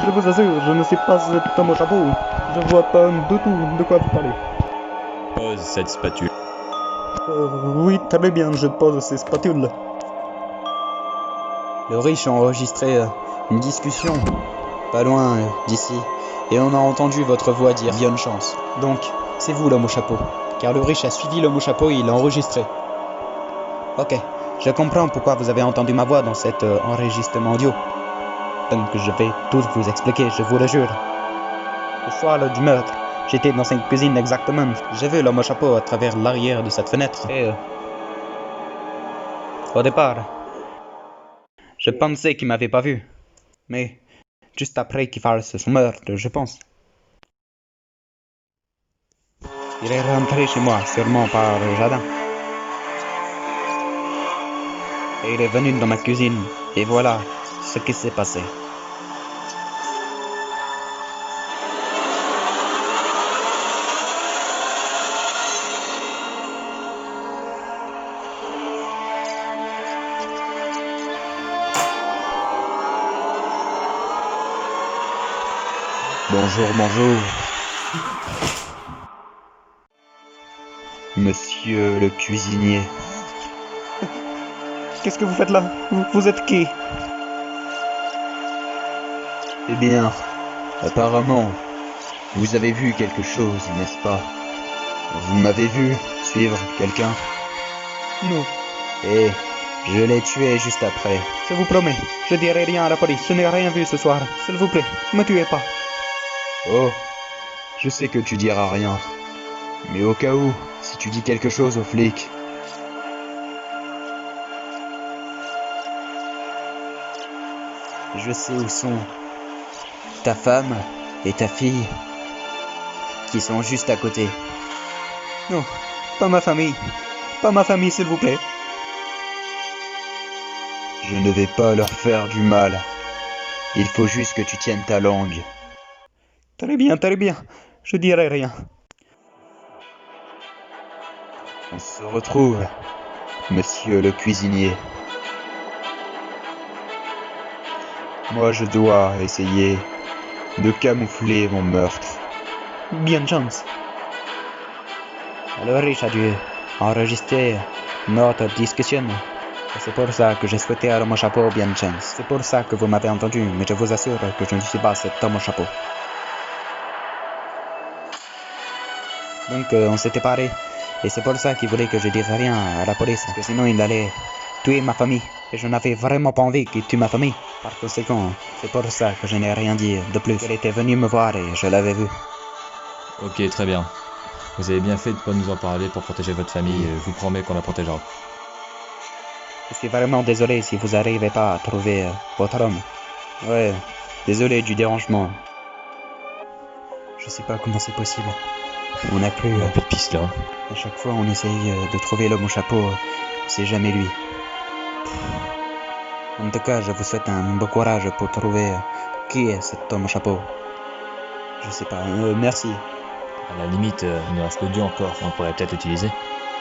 Je vous assure, je ne sais pas cet homme au chapeau. Je vois pas du tout de quoi vous parlez. Pose cette spatule. Oui, très bien, je pose ces spatules. Le riche a enregistré une discussion pas loin d'ici, et on a entendu votre voix dire bonne chance. Donc, c'est vous l'homme au chapeau, car le riche a suivi l'homme au chapeau et il l'a enregistré. Ok, je comprends pourquoi vous avez entendu ma voix dans cet enregistrement audio. Donc je vais tout vous expliquer, je vous le jure. Le soir du meurtre, j'étais dans cette cuisine exactement. J'ai vu l'homme au chapeau à travers l'arrière de cette fenêtre. Et au départ, je pensais qu'il m'avait pas vu. Mais juste après qu'il fasse son meurtre, je pense. Il est rentré chez moi, sûrement par le jardin. Et il est venu dans ma cuisine, et voilà ce qui s'est passé. Bonjour, bonjour. Monsieur le cuisinier. Qu'est-ce que vous faites là? Vous êtes qui? Eh bien, apparemment, vous avez vu quelque chose, n'est-ce pas? Vous m'avez vu suivre quelqu'un? Non, Et je l'ai tué juste après. je vous promets, je dirai rien à la police. Je n'ai rien vu ce soir. S'il vous plaît, ne me tuez pas. Oh, je sais que tu diras rien. Mais au cas où, si tu dis quelque chose aux flics... Je sais où sont ta femme et ta fille, qui sont juste à côté. Non, pas ma famille. Pas ma famille, s'il vous plaît. Je ne vais pas leur faire du mal. Il faut juste que tu tiennes ta langue. Très bien, je dirai rien. On se retrouve, monsieur le cuisinier. Moi, je dois essayer de camoufler mon meurtre. Bien de chance. Le riche a dû enregistrer notre discussion. Et c'est pour ça que j'ai souhaité à l'homme au chapeau bien de chance. C'est pour ça que vous m'avez entendu, mais je vous assure que je ne suis pas cet homme au chapeau. Donc on s'est séparés. Et c'est pour ça qu'il voulait que je dise rien à la police, parce que sinon il allait tuer ma famille. Et je n'avais vraiment pas envie qu'il tue ma famille. Par conséquent, c'est pour ça que je n'ai rien dit de plus. Elle était venue me voir et je l'avais vu. Ok, très bien. Vous avez bien fait de pas nous en parler pour protéger votre famille. Je vous promets qu'on la protégera. Je suis vraiment désolé si vous n'arrivez pas à trouver votre homme. Ouais, désolé du dérangement. Je sais pas comment c'est possible. On n'a plus... Il n'y a plus de piste là. À chaque fois, on essaye de trouver l'homme au chapeau. C'est jamais lui. En tout cas, je vous souhaite un bon courage pour trouver qui est cet homme au chapeau. Je sais pas. Merci. À la limite, il nous reste l'audio encore. On pourrait peut-être l'utiliser.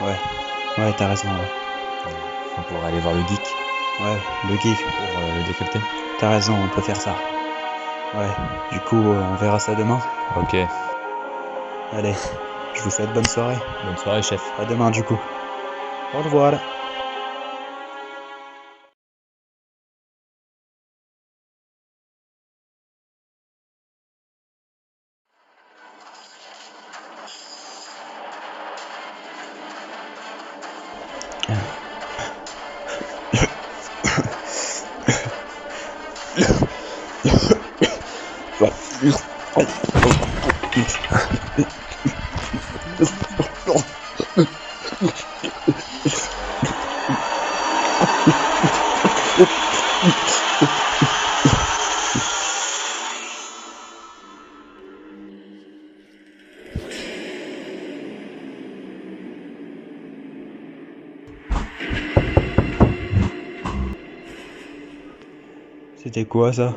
Ouais, t'as raison. Ouais. On pourrait aller voir le geek Ouais, le geek. pour le décrypter. T'as raison, on peut faire ça. Ouais. Du coup, on verra ça demain. Ok. Allez, je vous souhaite bonne soirée. Bonne soirée, chef. À demain, du coup. Au revoir. C'était quoi ça?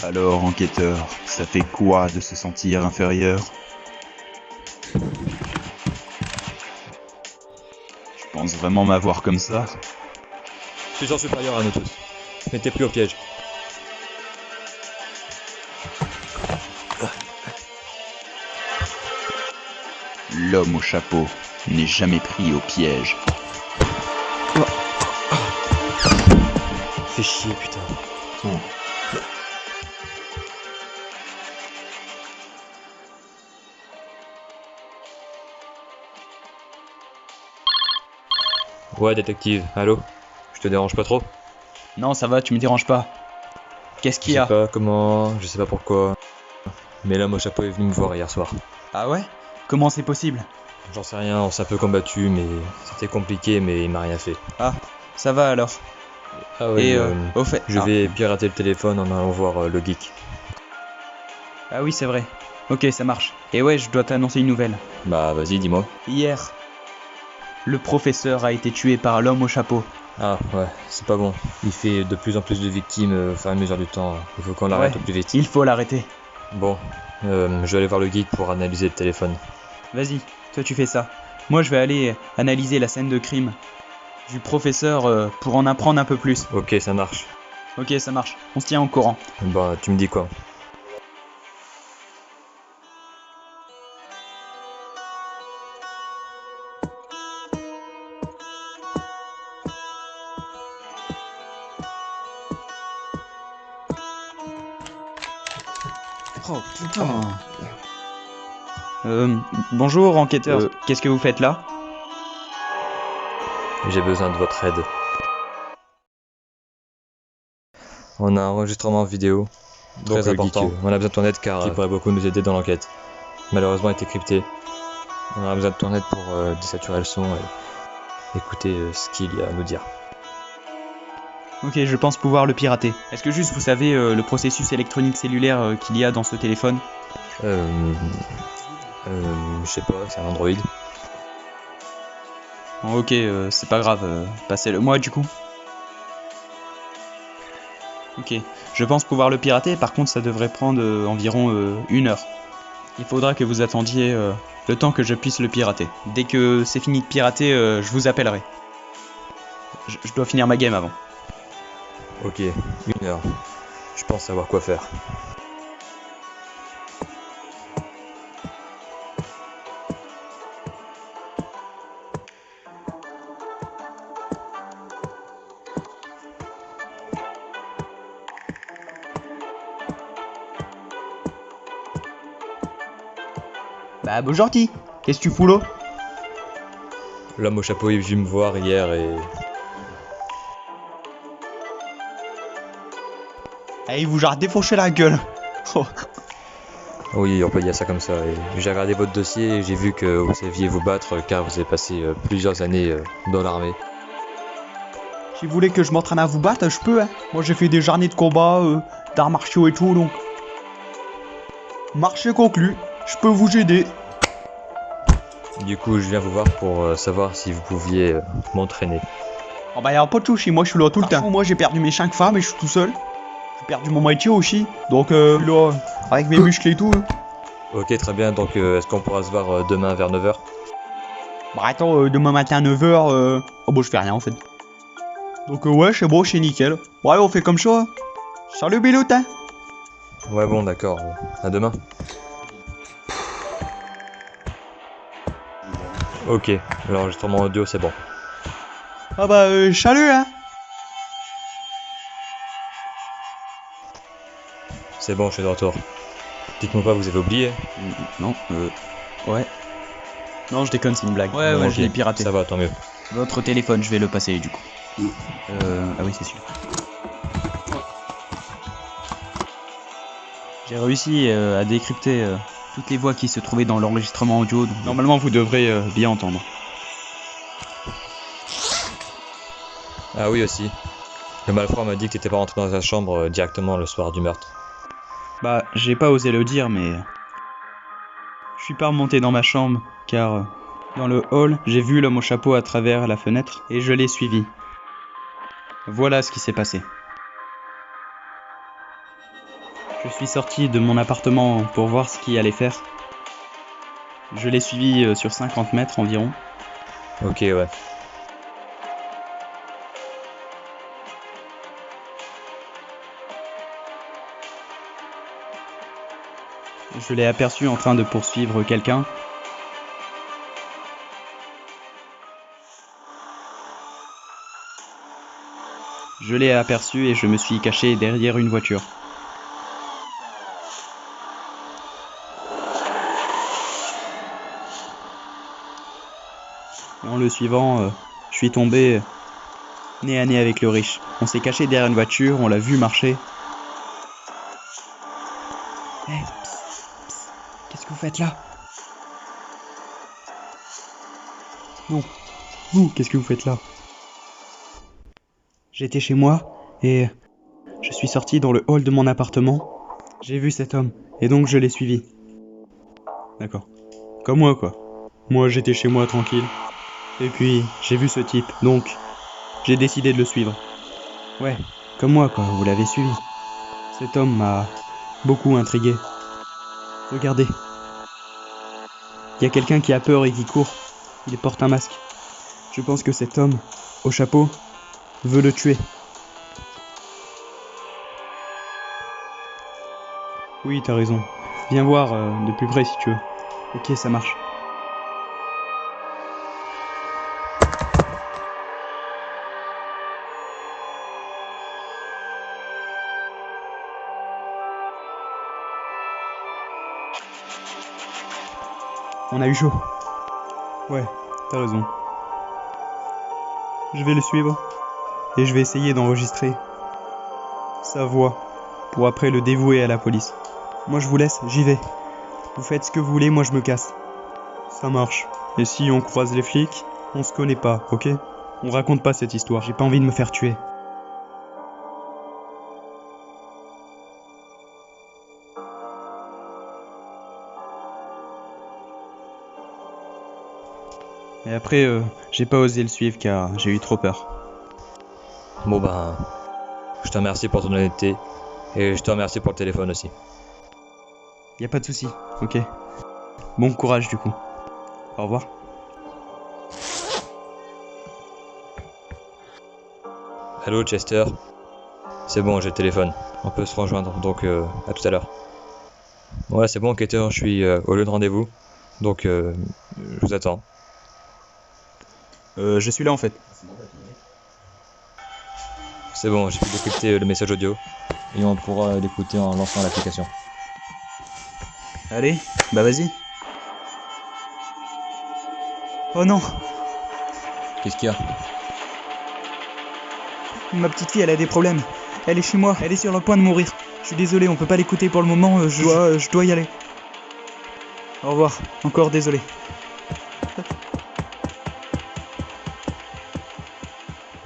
Alors, enquêteur, ça fait quoi de se sentir inférieur? Tu penses vraiment m'avoir comme ça? Je suis genre supérieur à nous tous. Mais t'es pris au piège. L'homme au chapeau n'est jamais pris au piège. Fais chier, putain. Ouais, détective, allô? Je te dérange pas trop? Non, ça va, tu me déranges pas. Qu'est-ce qu'il y Je a? sais pas comment, je sais pas pourquoi. Mais l'homme au chapeau est venu me voir hier soir. Ah ouais? Comment c'est possible? J'en sais rien, on s'est un peu combattu, mais c'était compliqué, mais il m'a rien fait. Ça va alors. Ah ouais, Et au fait... je vais pirater le téléphone en allant voir le geek. Ah oui, c'est vrai. Ok, ça marche. Et ouais, je dois t'annoncer une nouvelle. Bah vas-y, dis-moi. Hier, le professeur a été tué par l'homme au chapeau. Ah ouais, c'est pas bon. Il fait de plus en plus de victimes au fur et à mesure du temps. Il faut qu'on l'arrête Ouais. au plus vite. Il faut l'arrêter. Bon, je vais aller voir le geek pour analyser le téléphone. Vas-y, toi tu fais ça. Moi je vais aller analyser la scène de crime du professeur pour en apprendre un peu plus. Ok, ça marche. Ok, ça marche. On se tient au courant. Bah, tu me dis quoi? Oh putain. Bonjour enquêteur. Qu'est-ce que vous faites là? J'ai besoin de votre aide. On a un enregistrement vidéo très important. On a besoin de ton aide car qui pourrait beaucoup nous aider dans l'enquête. Malheureusement, il était crypté. On a besoin de ton aide pour désaturer le son et écouter ce qu'il y a à nous dire. Ok, je pense pouvoir le pirater. Est-ce que juste vous savez le processus électronique cellulaire qu'il y a dans ce téléphone? Je sais pas, c'est un Android. Bon, ok, c'est pas grave. Passez-le moi du coup. Ok, je pense pouvoir le pirater, par contre ça devrait prendre environ 1 heure. Il faudra que vous attendiez le temps que je puisse le pirater. Dès que c'est fini de pirater, je vous appellerai. Je dois finir ma game avant. Ok, 1 heure. Je pense savoir quoi faire. Bah bonjour Ti, qu'est-ce que tu fous là? L'homme au chapeau est venu me voir hier et... Eh, il vous a défoncé la gueule. Oh. Oui, on peut dire ça comme ça. Et j'ai regardé votre dossier et j'ai vu que vous saviez vous battre car vous avez passé plusieurs années dans l'armée. Si vous voulez que je m'entraîne à vous battre, je peux, hein. Moi j'ai fait des journées de combat, d'arts martiaux et tout, donc... Marché conclu, je peux vous aider. Du coup, je viens vous voir pour savoir si vous pouviez m'entraîner. Oh bah y'a pas de soucis, moi je suis là tout le temps. Moi j'ai perdu mes 5 femmes et je suis tout seul. J'ai perdu mon métier aussi, donc là, avec mes muscles et tout. Ok, très bien. Donc, est-ce qu'on pourra se voir demain vers 9h? Bah attends, demain matin à 9h, oh bon je fais rien en fait. Donc ouais, c'est bon, c'est nickel. Ouais, on fait comme ça. Salut Biloute, hein. Ouais, bon, d'accord. À demain. Ok, l'enregistrement audio, c'est bon. Ah bah salut, hein. C'est bon, je suis de retour. Dites-moi pas, vous avez oublié? Non, ouais. Non, je déconne, c'est une blague. Ouais, Bon, ouais, ok, je l'ai piraté. Ça va, tant mieux. Votre téléphone, je vais le passer du coup. Ah oui, c'est sûr. J'ai réussi à décrypter toutes les voix qui se trouvaient dans l'enregistrement audio, donc normalement vous devrez bien entendre. Ah oui, aussi. Le malfrat m'a dit que t'étais pas rentré dans sa chambre directement le soir du meurtre. Bah, j'ai pas osé le dire, mais... Je suis pas remonté dans ma chambre, car... dans le hall, j'ai vu l'homme au chapeau à travers la fenêtre, et je l'ai suivi. Voilà ce qui s'est passé. Je suis sorti de mon appartement pour voir ce qu'il allait faire. Je l'ai suivi sur 50 mètres environ. Ok, ouais. Je l'ai aperçu en train de poursuivre quelqu'un. Je l'ai aperçu et je me suis caché derrière une voiture. En le suivant, je suis tombé nez à nez avec le riche. On s'est caché derrière une voiture, on l'a vu marcher. Hey, qu'est-ce que vous faites là? Non, vous, qu'est-ce que vous faites là? J'étais chez moi et je suis sorti dans le hall de mon appartement. J'ai vu cet homme et donc je l'ai suivi. D'accord. Comme moi quoi. Moi j'étais chez moi tranquille. Et puis j'ai vu ce type, donc j'ai décidé de le suivre. Ouais, comme moi quoi, vous l'avez suivi. Cet homme m'a beaucoup intrigué. Regardez. Il y a quelqu'un qui a peur et qui court. Il porte un masque. Je pense que cet homme, au chapeau, veut le tuer. Oui, t'as raison. Viens voir de plus près si tu veux. Ok, ça marche. On a eu chaud. Ouais, t'as raison. Je vais le suivre. Et je vais essayer d'enregistrer sa voix pour après le dévouer à la police. Moi je vous laisse, j'y vais. Vous faites ce que vous voulez, moi je me casse. Ça marche. Et si on croise les flics, on se connaît pas, ok? On raconte pas cette histoire, j'ai pas envie de me faire tuer. Et après, j'ai pas osé le suivre car j'ai eu trop peur. Bon ben, je te remercie pour ton honnêteté et je te remercie pour le téléphone aussi. Y a pas de souci, ok? Bon courage du coup. Au revoir. Allô Chester? C'est bon, j'ai le téléphone. On peut se rejoindre, donc à tout à l'heure. Ouais, c'est bon, enquêteur, je suis au lieu de rendez-vous. Donc je vous attends. Je suis là en fait. C'est bon, j'ai pu décrypter le message audio et on pourra l'écouter en lançant l'application. Allez, bah vas-y. Oh non, Qu'est-ce qu'il y a? ma petite fille elle a des problèmes. Elle est chez moi, elle est sur le point de mourir. Je suis désolé, on peut pas l'écouter pour le moment, je dois y aller. Au revoir, encore désolé.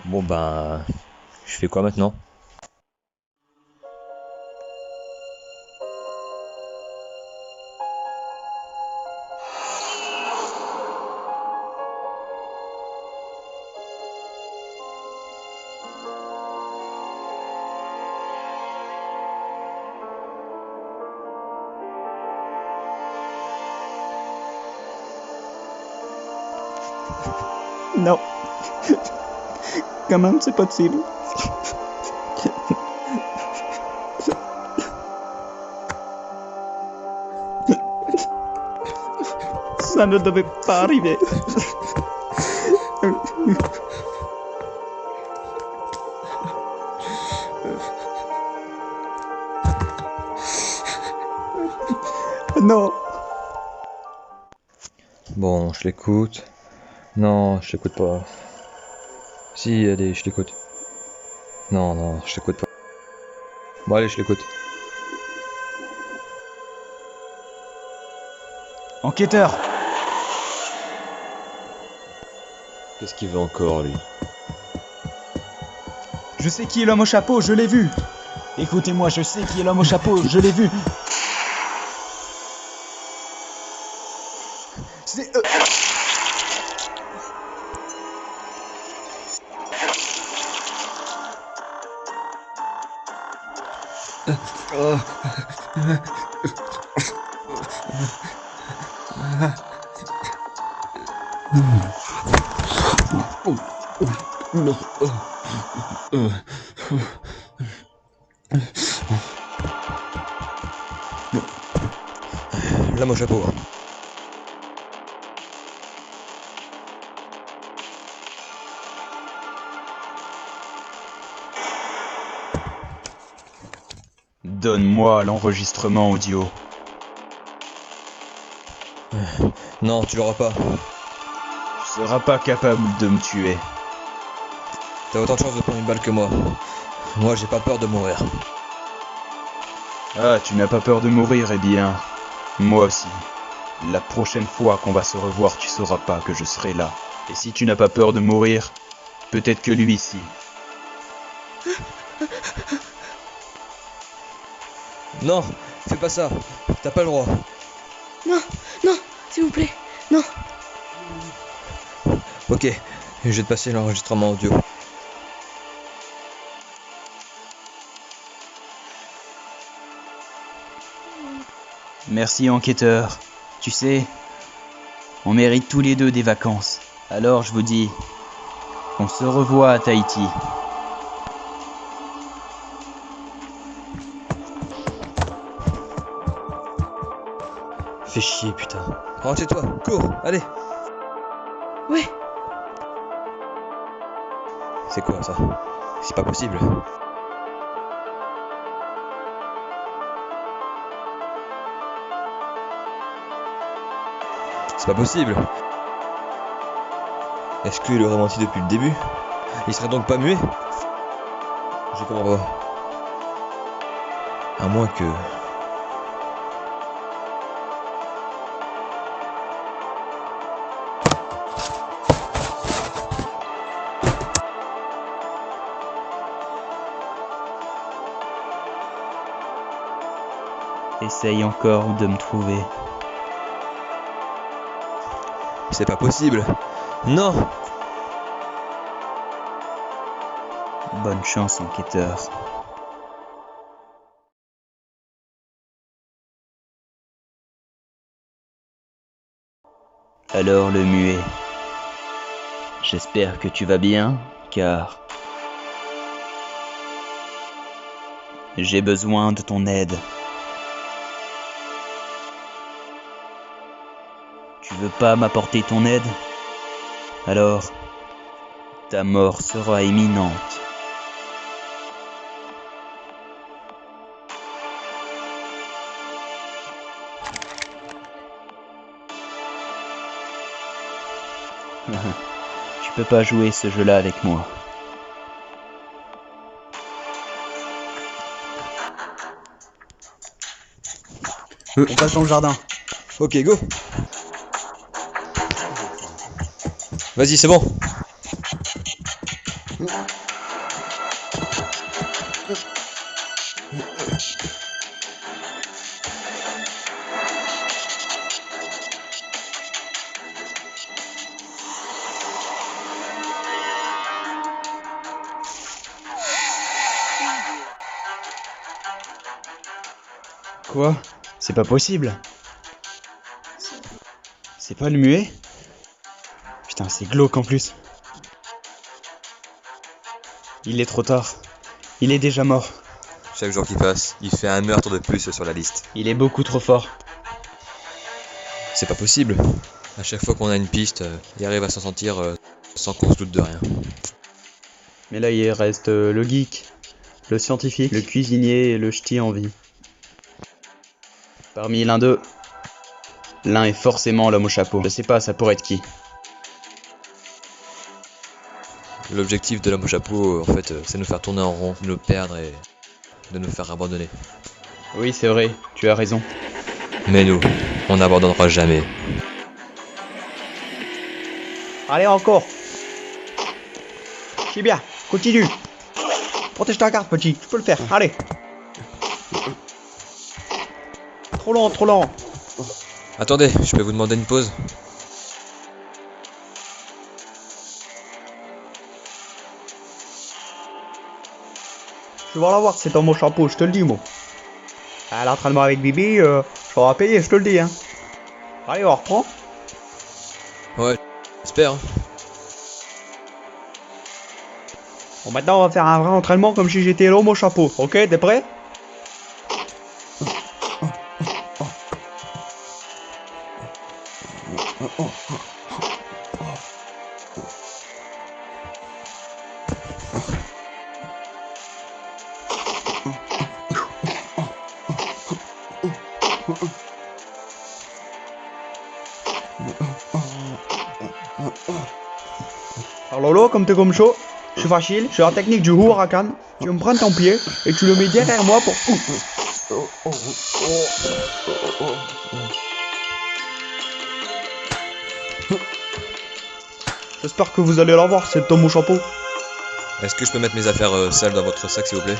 Bon ben, je fais quoi maintenant? Non. Quand même, c'est possible. Ça ne devait pas arriver. Non. Bon, je l'écoute. Non, je l'écoute pas. Si, allez, je l'écoute. Non, non, je l'écoute pas. Bon, allez, je l'écoute. Enquêteur. Qu'est-ce qu'il veut encore, lui? Je sais qui est l'homme au chapeau, je l'ai vu. Écoutez-moi, je sais qui est l'homme au chapeau, je l'ai vu. C'est... L'homme au chapeau. Donne-moi l'enregistrement audio. Non, tu l'auras pas. Tu seras pas capable de me tuer. T'as autant de chance de prendre une balle que moi. Moi, j'ai pas peur de mourir. Ah, tu n'as pas peur de mourir, eh bien, moi aussi. La prochaine fois qu'on va se revoir, tu sauras pas que je serai là. Et si tu n'as pas peur de mourir, peut-être que lui ici. Non, fais pas ça. T'as pas le droit. Non, non, s'il vous plaît, non. Ok, je vais te passer l'enregistrement audio. Merci, enquêteur. Tu sais, on mérite tous les deux des vacances. Alors je vous dis, on se revoit à Tahiti. Fais chier, putain. Rentre chez toi, cours, allez. Ouais, C'est quoi ça? C'est pas possible. C'est pas possible. Est-ce qu'il aurait menti depuis le début? Il serait donc pas muet? Je comprends pas. À moins que... Essaye encore de me trouver. C'est pas possible. Non! Bonne chance, enquêteur. Alors le muet. J'espère que tu vas bien, car j'ai besoin de ton aide. Tu veux pas m'apporter ton aide? Alors, ta mort sera imminente. Tu peux pas jouer ce jeu-là avec moi. On passe dans le jardin. Ok, go! Vas-y, c'est bon. Quoi? C'est pas possible. C'est pas le muet? Putain, c'est glauque en plus. Il est trop tard. Il est déjà mort. Chaque jour qui passe, il fait un meurtre de plus sur la liste. Il est beaucoup trop fort. C'est pas possible. À chaque fois qu'on a une piste, il arrive à s'en sortir sans qu'on se doute de rien. Mais là, il reste le geek, le scientifique, le cuisinier et le ch'ti en vie. Parmi l'un d'eux, l'un est forcément l'homme au chapeau. Je sais pas, ça pourrait être qui. L'objectif de l'homme au chapeau, en fait, c'est nous faire tourner en rond, de nous perdre et de nous faire abandonner. Oui, c'est vrai, tu as raison. Mais nous, on n'abandonnera jamais. Allez, encore. C'est bien, continue. Protège ta carte, petit, tu peux le faire, allez. Trop lent, trop lent. Attendez, je peux vous demander une pause? Je vais l'avoir cet homme au chapeau, je te le dis, moi. À l'entraînement avec Bibi, je serai payé, je te le dis. Hein. Allez, on reprend. Ouais, j'espère. Hein. Bon, maintenant, on va faire un vrai entraînement comme si j'étais l'homme au chapeau. Ok, t'es prêt? Alors Lolo, comme t'es comme chaud, je suis facile, je suis la technique du Huracan. Tu me prends ton pied et tu le mets derrière moi pour... J'espère que vous allez l'avoir, cet homme au chapeau. Est-ce que je peux mettre mes affaires sales dans votre sac, s'il vous plaît?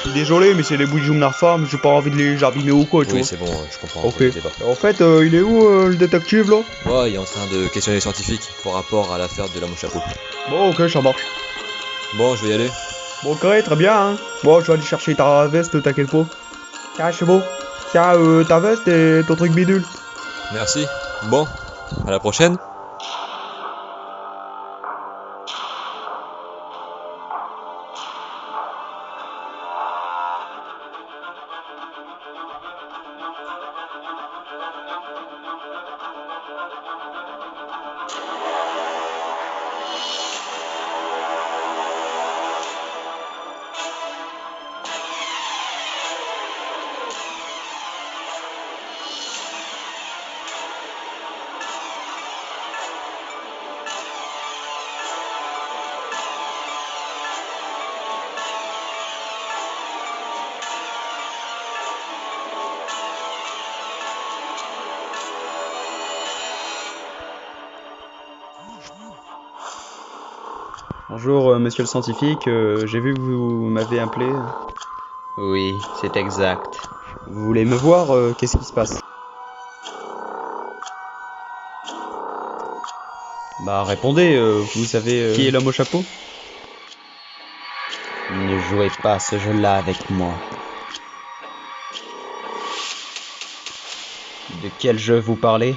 Je suis désolé, mais c'est les bijoux de ma femme, j'ai pas envie de les abîmer ou quoi, tu Oui, vois. c'est bon, je comprends. Ok. vous inquiétez pas. En fait, il est où le détective là? Ouais, il est en train de questionner les scientifiques par rapport à l'affaire de l'homme au chapeau. Bon, ok, ça marche. Bon, je vais y aller. Bon, ok, très bien, hein. Bon, je vais aller chercher ta veste, t'inquiète pas. Tiens, c'est beau. Tiens, ta veste et ton truc bidule. Merci. Bon, à la prochaine. Bonjour, monsieur le scientifique, j'ai vu que vous m'avez appelé. Oui, c'est exact. Vous voulez me voir, qu'est-ce qui se passe? Bah répondez, vous savez qui est l'homme au chapeau? Ne jouez pas ce jeu-là avec moi. De quel jeu vous parlez?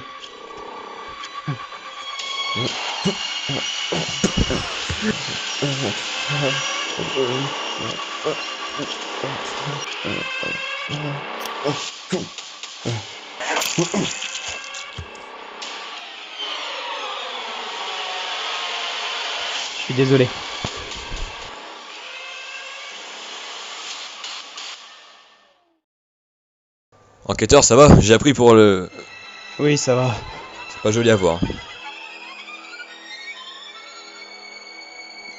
Je suis désolé. Enquêteur, ça va? J'ai appris pour le... Oui, ça va. C'est pas joli à voir.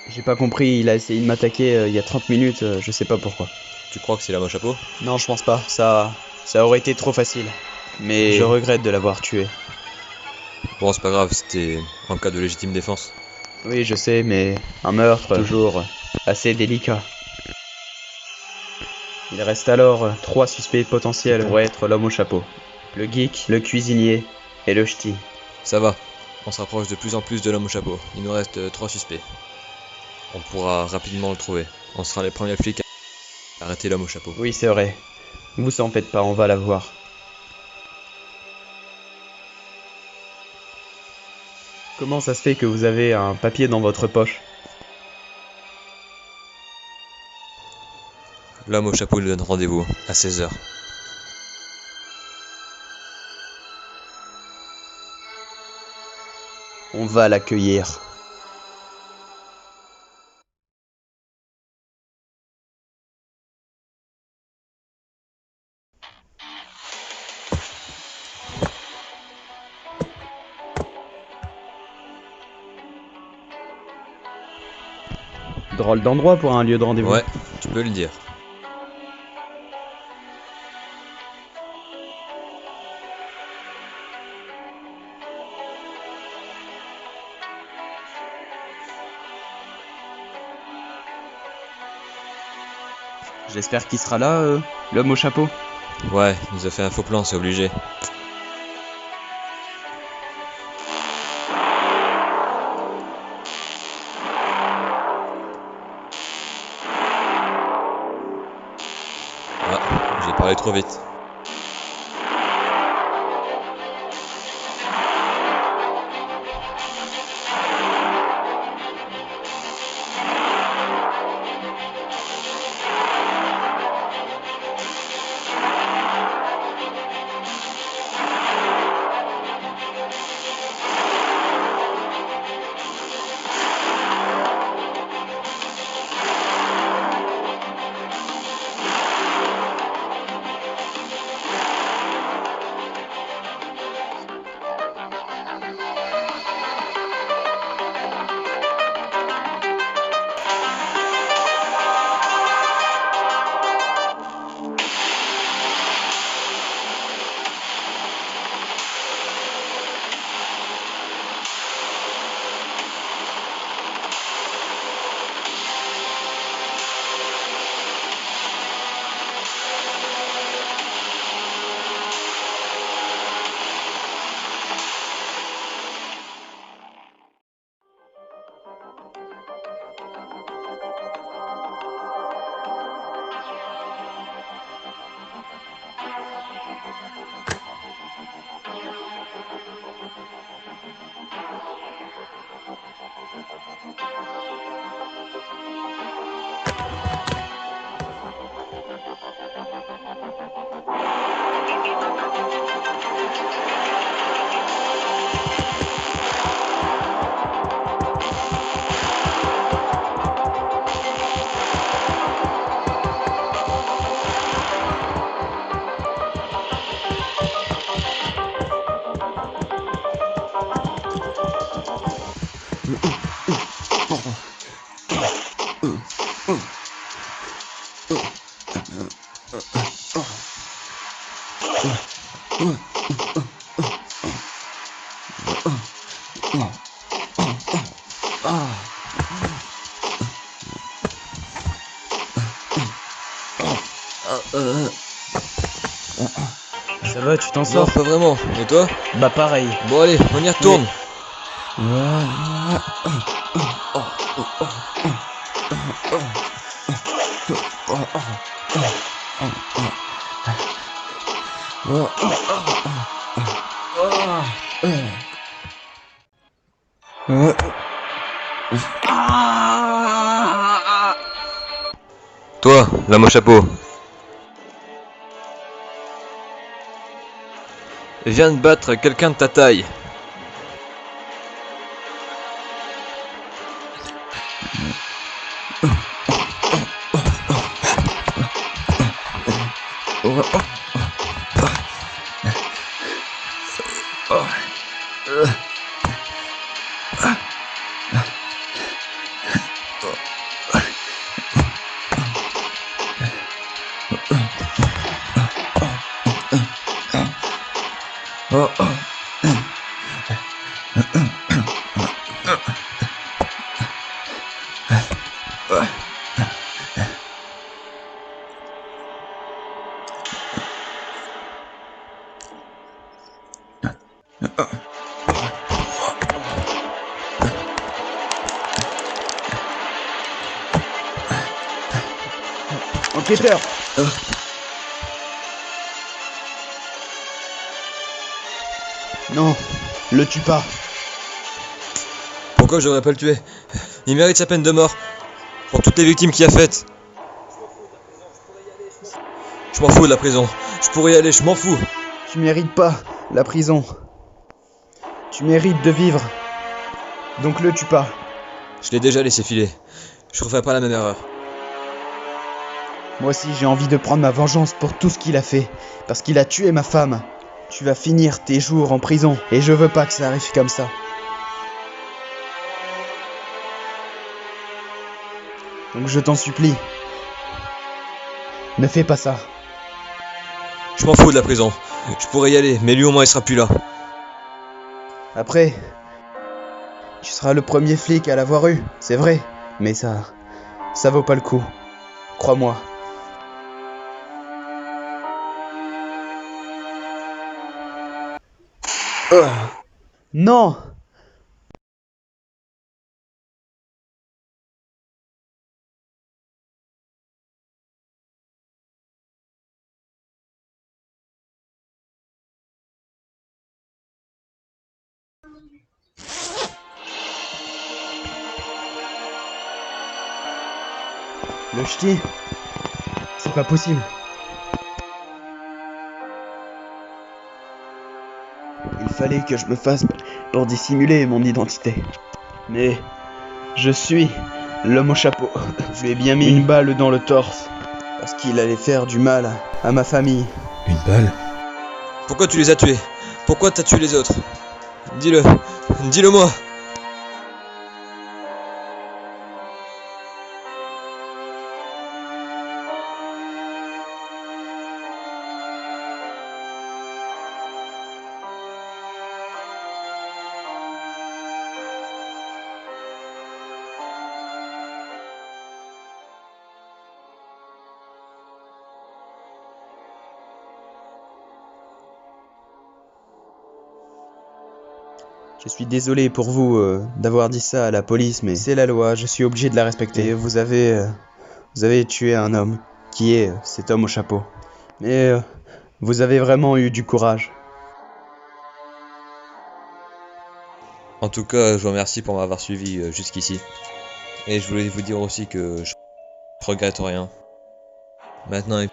J'ai pas compris, il a essayé de m'attaquer il y a 30 minutes, je sais pas pourquoi. Tu crois que c'est l'homme au chapeau? Non, je pense pas, ça aurait été trop facile. Mais je regrette de l'avoir tué. Bon, c'est pas grave, c'était en cas de légitime défense. Oui, je sais, mais un meurtre, toujours assez délicat. Il reste alors 3 suspects potentiels pour être l'homme au chapeau. Le geek, le cuisinier et le ch'ti. Ça va, on se rapproche de plus en plus de l'homme au chapeau. Il nous reste 3 suspects. On pourra rapidement le trouver. On sera les premiers flics à arrêter l'homme au chapeau. Oui, c'est vrai. Vous en faites pas, on va la voir. Comment ça se fait que vous avez un papier dans votre poche? L'homme au chapeau nous donne rendez-vous à 16h. On va l'accueillir. Drôle d'endroit pour un lieu de rendez-vous. Ouais, tu peux le dire. J'espère qu'il sera là, l'homme au chapeau. Ouais, il nous a fait un faux plan, c'est obligé. allait trop vite. Ça va, tu t'en Non, sors? pas vraiment. Et toi? Bah pareil. Bon allez, on y retourne. Toi, l'homme au chapeau. Viens de battre quelqu'un de ta taille. Enquêteur! Non, le tue pas. Pourquoi je devrais pas le tuer? Il mérite sa peine de mort. Pour toutes les victimes qu'il a faites. Je m'en fous de la prison. Je pourrais y aller, je m'en fous. Tu mérites pas la prison. Tu mérites de vivre. Donc le tue pas. Je l'ai déjà laissé filer. Je referai pas la même erreur. Moi aussi j'ai envie de prendre ma vengeance pour tout ce qu'il a fait. Parce qu'il a tué ma femme. Tu vas finir tes jours en prison. Et je veux pas que ça arrive comme ça. Donc je t'en supplie. Ne fais pas ça. Je m'en fous de la prison. Je pourrais y aller, mais lui au moins il sera plus là. Après, tu seras le premier flic à l'avoir eu, c'est vrai. Mais ça vaut pas le coup. Crois-moi. Non! Le ch'ti? C'est pas possible. Il fallait que je me fasse pour dissimuler mon identité. Mais je suis l'homme au chapeau. Je lui ai bien mis une balle dans le torse parce qu'il allait faire du mal à ma famille. Une balle? Pourquoi tu les as tués? Pourquoi t'as tué les autres? Dis-le, dis-le moi. Je suis désolé pour vous d'avoir dit ça à la police, mais c'est la loi, je suis obligé de la respecter. Et vous avez tué un homme, qui est cet homme au chapeau. Mais vous avez vraiment eu du courage. En tout cas, je vous remercie pour m'avoir suivi jusqu'ici. Et je voulais vous dire aussi que je regrette rien. Maintenant, il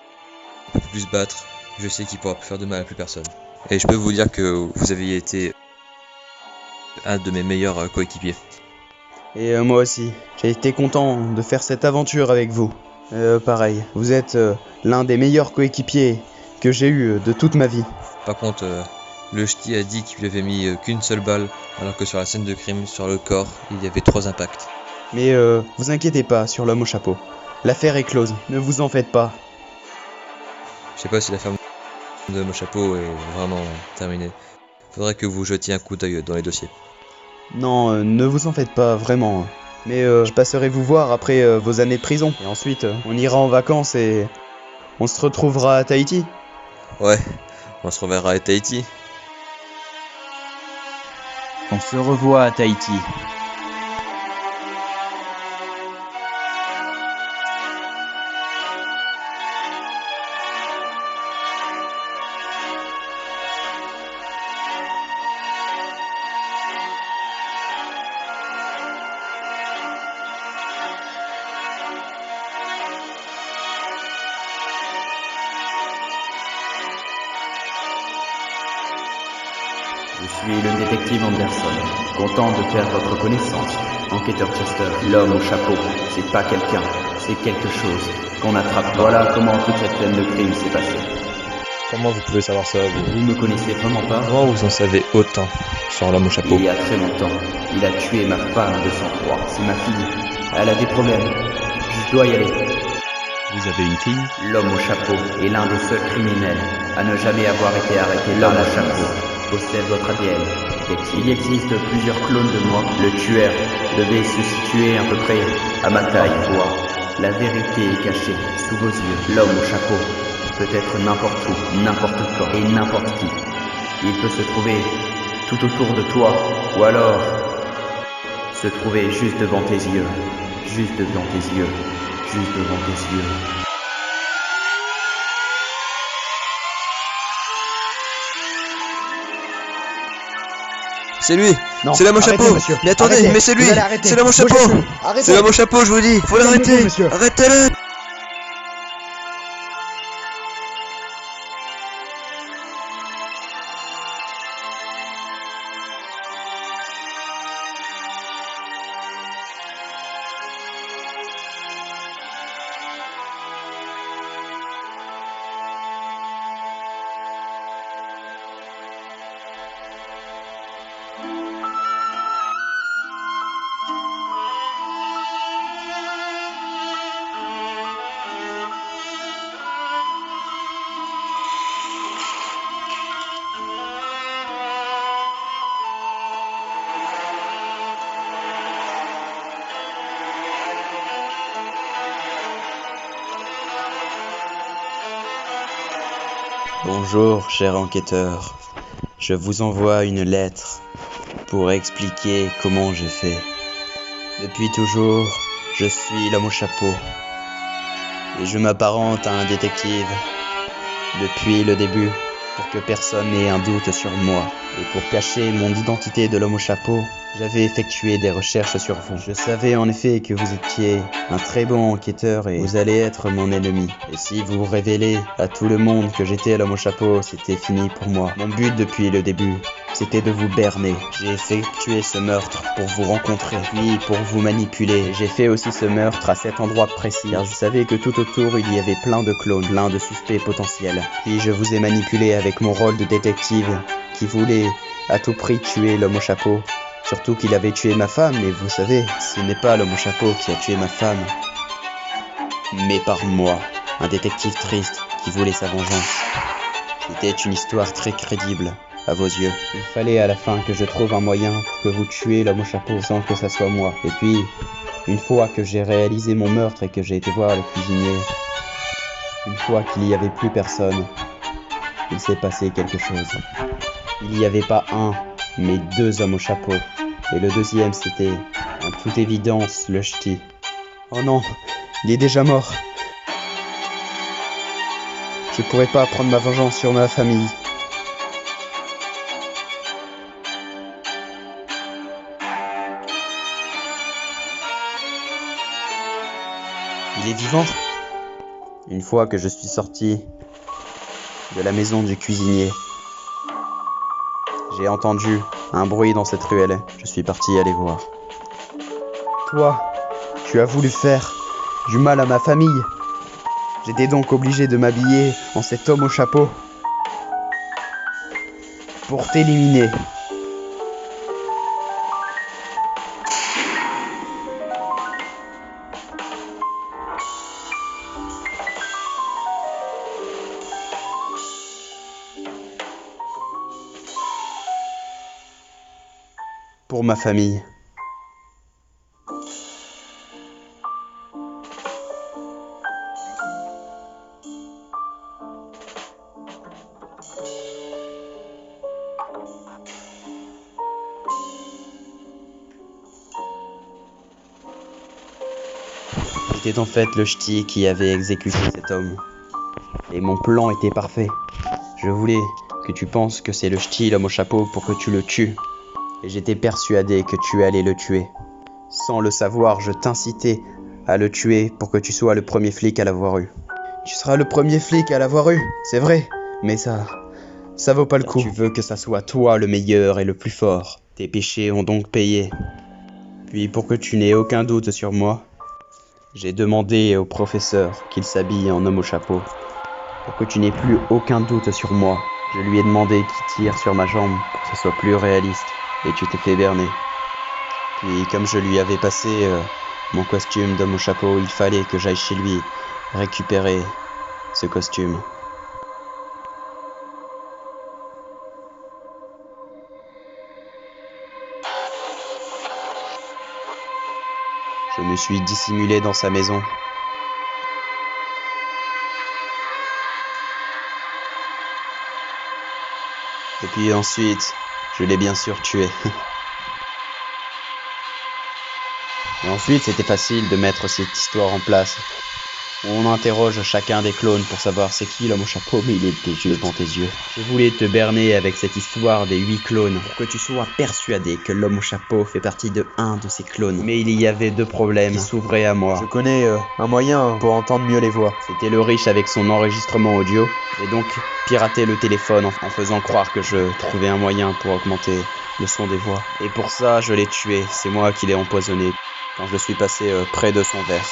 peut plus se battre. Je sais qu'il pourra plus faire de mal à plus personne. Et je peux vous dire que vous avez été un de mes meilleurs coéquipiers. Et moi aussi, j'ai été content de faire cette aventure avec vous. Pareil, vous êtes l'un des meilleurs coéquipiers que j'ai eu de toute ma vie. Par contre, le ch'ti a dit qu'il lui avait mis qu'une seule balle, alors que sur la scène de crime, sur le corps, il y avait 3 impacts. Mais vous inquiétez pas sur l'homme au chapeau. L'affaire est close, ne vous en faites pas. Je sais pas si l'affaire de mon chapeau est vraiment terminée. Faudrait que vous jetiez un coup d'œil dans les dossiers. Non, ne vous en faites pas, vraiment. Mais je passerai vous voir après vos années de prison. Et ensuite, on ira en vacances et on se retrouvera à Tahiti. Ouais, on se reverra à Tahiti. On se revoit à Tahiti. Je suis le détective Anderson, content de faire votre connaissance. Enquêteur Chester, l'homme au chapeau, c'est pas quelqu'un, c'est quelque chose qu'on attrape. Voilà comment toute cette scène de crime s'est passée. Comment vous pouvez savoir ça, vous? Vous me connaissez vraiment pas? Comment vous en savez autant sur l'homme au chapeau? Il y a très longtemps, il a tué ma femme de sang-froid. C'est ma fille. Elle a des problèmes. Je dois y aller. Vous avez une fille? L'homme au chapeau est l'un des seuls criminels à ne jamais avoir été arrêté. L'homme au chapeau possède votre ADN. Il existe plusieurs clones de moi. Le tueur devait se situer à peu près à ma taille. La vérité est cachée sous vos yeux. L'homme au chapeau peut être n'importe où, n'importe quand et n'importe qui. Il peut se trouver tout autour de toi, ou alors se trouver juste devant tes yeux. Juste devant tes yeux. Juste devant tes yeux. C'est lui! Non, C'est l'homme au arrêtez, chapeau! monsieur. Mais attendez, Arrêtez. mais c'est lui! Vous allez arrêter. C'est l'homme au chapeau! Bougez-vous. Arrêtez. C'est l'homme au chapeau, je vous dis! Faut Calmez-vous, l'arrêter! monsieur. Arrêtez-le! Bonjour, cher enquêteur. Je vous envoie une lettre pour expliquer comment j'ai fait. Depuis toujours, je suis l'homme au chapeau. Et je m'apparente à un détective depuis le début pour que personne n'ait un doute sur moi. Et pour cacher mon identité de l'homme au chapeau, j'avais effectué des recherches sur vous. Je savais en effet que vous étiez un très bon enquêteur et vous allez être mon ennemi. Et si vous révélez à tout le monde que j'étais l'homme au chapeau, c'était fini pour moi. Mon but depuis le début, c'était de vous berner. J'ai effectué ce meurtre pour vous rencontrer, puis pour vous manipuler. J'ai fait aussi ce meurtre à cet endroit précis, car je savais que tout autour il y avait plein de clones, plein de suspects potentiels. Puis je vous ai manipulé avec mon rôle de détective, qui voulait à tout prix tuer l'homme au chapeau. Surtout qu'il avait tué ma femme, et vous savez, ce n'est pas l'homme au chapeau qui a tué ma femme, mais par moi, un détective triste qui voulait sa vengeance. C'était une histoire très crédible à vos yeux. Il fallait à la fin que je trouve un moyen pour que vous tuiez l'homme au chapeau sans que ça soit moi. Et puis, une fois que j'ai réalisé mon meurtre et que j'ai été voir le cuisinier, une fois qu'il n'y avait plus personne, il s'est passé quelque chose. Il n'y avait pas un, mais deux hommes au chapeau. Et le deuxième, c'était, en toute évidence, le ch'ti. Oh non, il est déjà mort. Je pourrais pas prendre ma vengeance sur ma famille. Il est vivant. Une fois que je suis sorti de la maison du cuisinier, j'ai entendu un bruit dans cette ruelle. Je suis parti aller voir. Toi, tu as voulu faire du mal à ma famille. J'étais donc obligé de m'habiller en cet homme au chapeau pour t'éliminer. Pour ma famille. C'était en fait le ch'ti qui avait exécuté cet homme. Et mon plan était parfait. Je voulais que tu penses que c'est le ch'ti, l'homme au chapeau, pour que tu le tues. Et j'étais persuadé que tu allais le tuer. Sans le savoir, je t'incitais à le tuer pour que tu sois le premier flic à l'avoir eu. Tu seras le premier flic à l'avoir eu, c'est vrai, mais ça vaut pas le coup. Tu veux que ça soit toi le meilleur et le plus fort. Tes péchés ont donc payé. Puis pour que tu n'aies aucun doute sur moi, j'ai demandé au professeur qu'il s'habille en homme au chapeau. Pour que tu n'aies plus aucun doute sur moi, je lui ai demandé qu'il tire sur ma jambe pour que ce soit plus réaliste. Et tu t'es fait berner. Puis comme je lui avais passé mon costume d'homme au chapeau, il fallait que j'aille chez lui récupérer ce costume. Je me suis dissimulé dans sa maison. Et puis ensuite, je l'ai bien sûr tué. Et ensuite, c'était facile de mettre cette histoire en place. On interroge chacun des clones pour savoir c'est qui l'homme au chapeau, mais il était juste devant tes yeux. Je voulais te berner avec cette histoire des 8 clones, pour que tu sois persuadé que l'homme au chapeau fait partie de un de ces clones. Mais il y avait 2 problèmes qui s'ouvraient à moi. Je connais un moyen pour entendre mieux les voix. C'était le riche avec son enregistrement audio. J'ai donc piraté le téléphone en faisant croire que je trouvais un moyen pour augmenter le son des voix. Et pour ça, je l'ai tué. C'est moi qui l'ai empoisonné quand je suis passé près de son verre.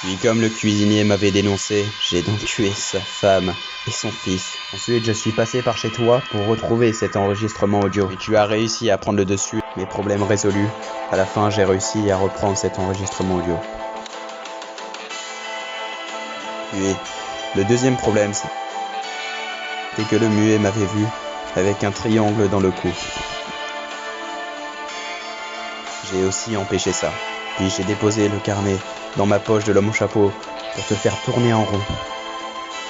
Puis comme le cuisinier m'avait dénoncé, j'ai donc tué sa femme et son fils. Ensuite, je suis passé par chez toi pour retrouver cet enregistrement audio. Et tu as réussi à prendre le dessus. Mes problèmes résolus. À la fin, j'ai réussi à reprendre cet enregistrement audio. Puis, le deuxième problème, c'était que le muet m'avait vu avec un triangle dans le cou. J'ai aussi empêché ça. Puis j'ai déposé le carnet dans ma poche de l'homme au chapeau pour te faire tourner en rond.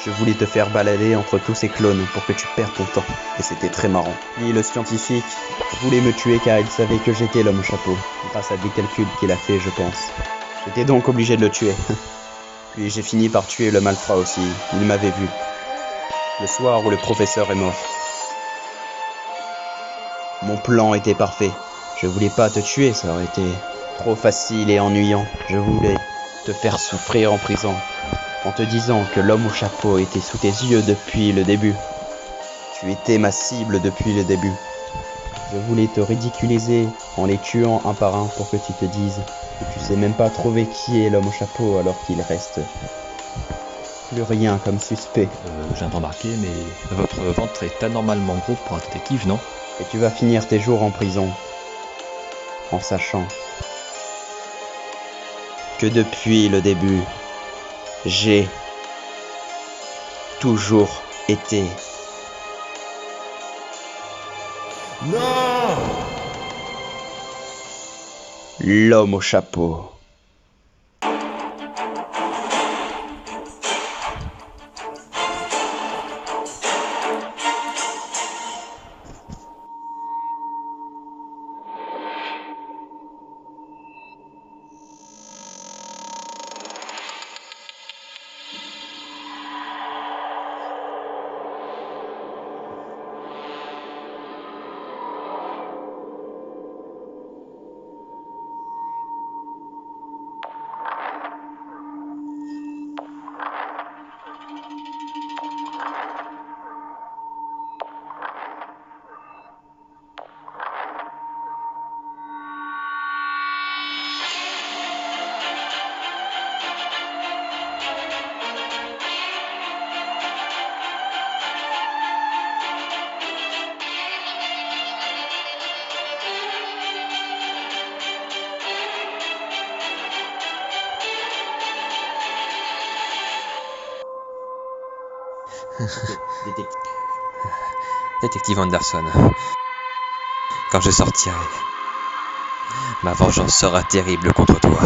Je voulais te faire balader entre tous ces clones pour que tu perdes ton temps. Et c'était très marrant. Puis le scientifique voulait me tuer car il savait que j'étais l'homme au chapeau. Grâce à des calculs qu'il a fait, je pense. J'étais donc obligé de le tuer. Puis j'ai fini par tuer le malfrat aussi. Il m'avait vu. le soir où le professeur est mort. Mon plan était parfait. Je voulais pas te tuer, ça aurait été trop facile et ennuyant. Je voulais te faire souffrir en prison, en te disant que l'homme au chapeau était sous tes yeux depuis le début. Tu étais ma cible depuis le début. Je voulais te ridiculiser en les tuant un par un pour que tu te dises que tu sais même pas trouver qui est l'homme au chapeau alors qu'il reste plus rien comme suspect. Je viens de remarquer, mais votre ventre est anormalement gros pour un détective, non? Et tu vas finir tes jours en prison en sachant que depuis le début, j'ai toujours été l'homme au chapeau. Détective Anderson, quand je sortirai, ma vengeance sera terrible contre toi.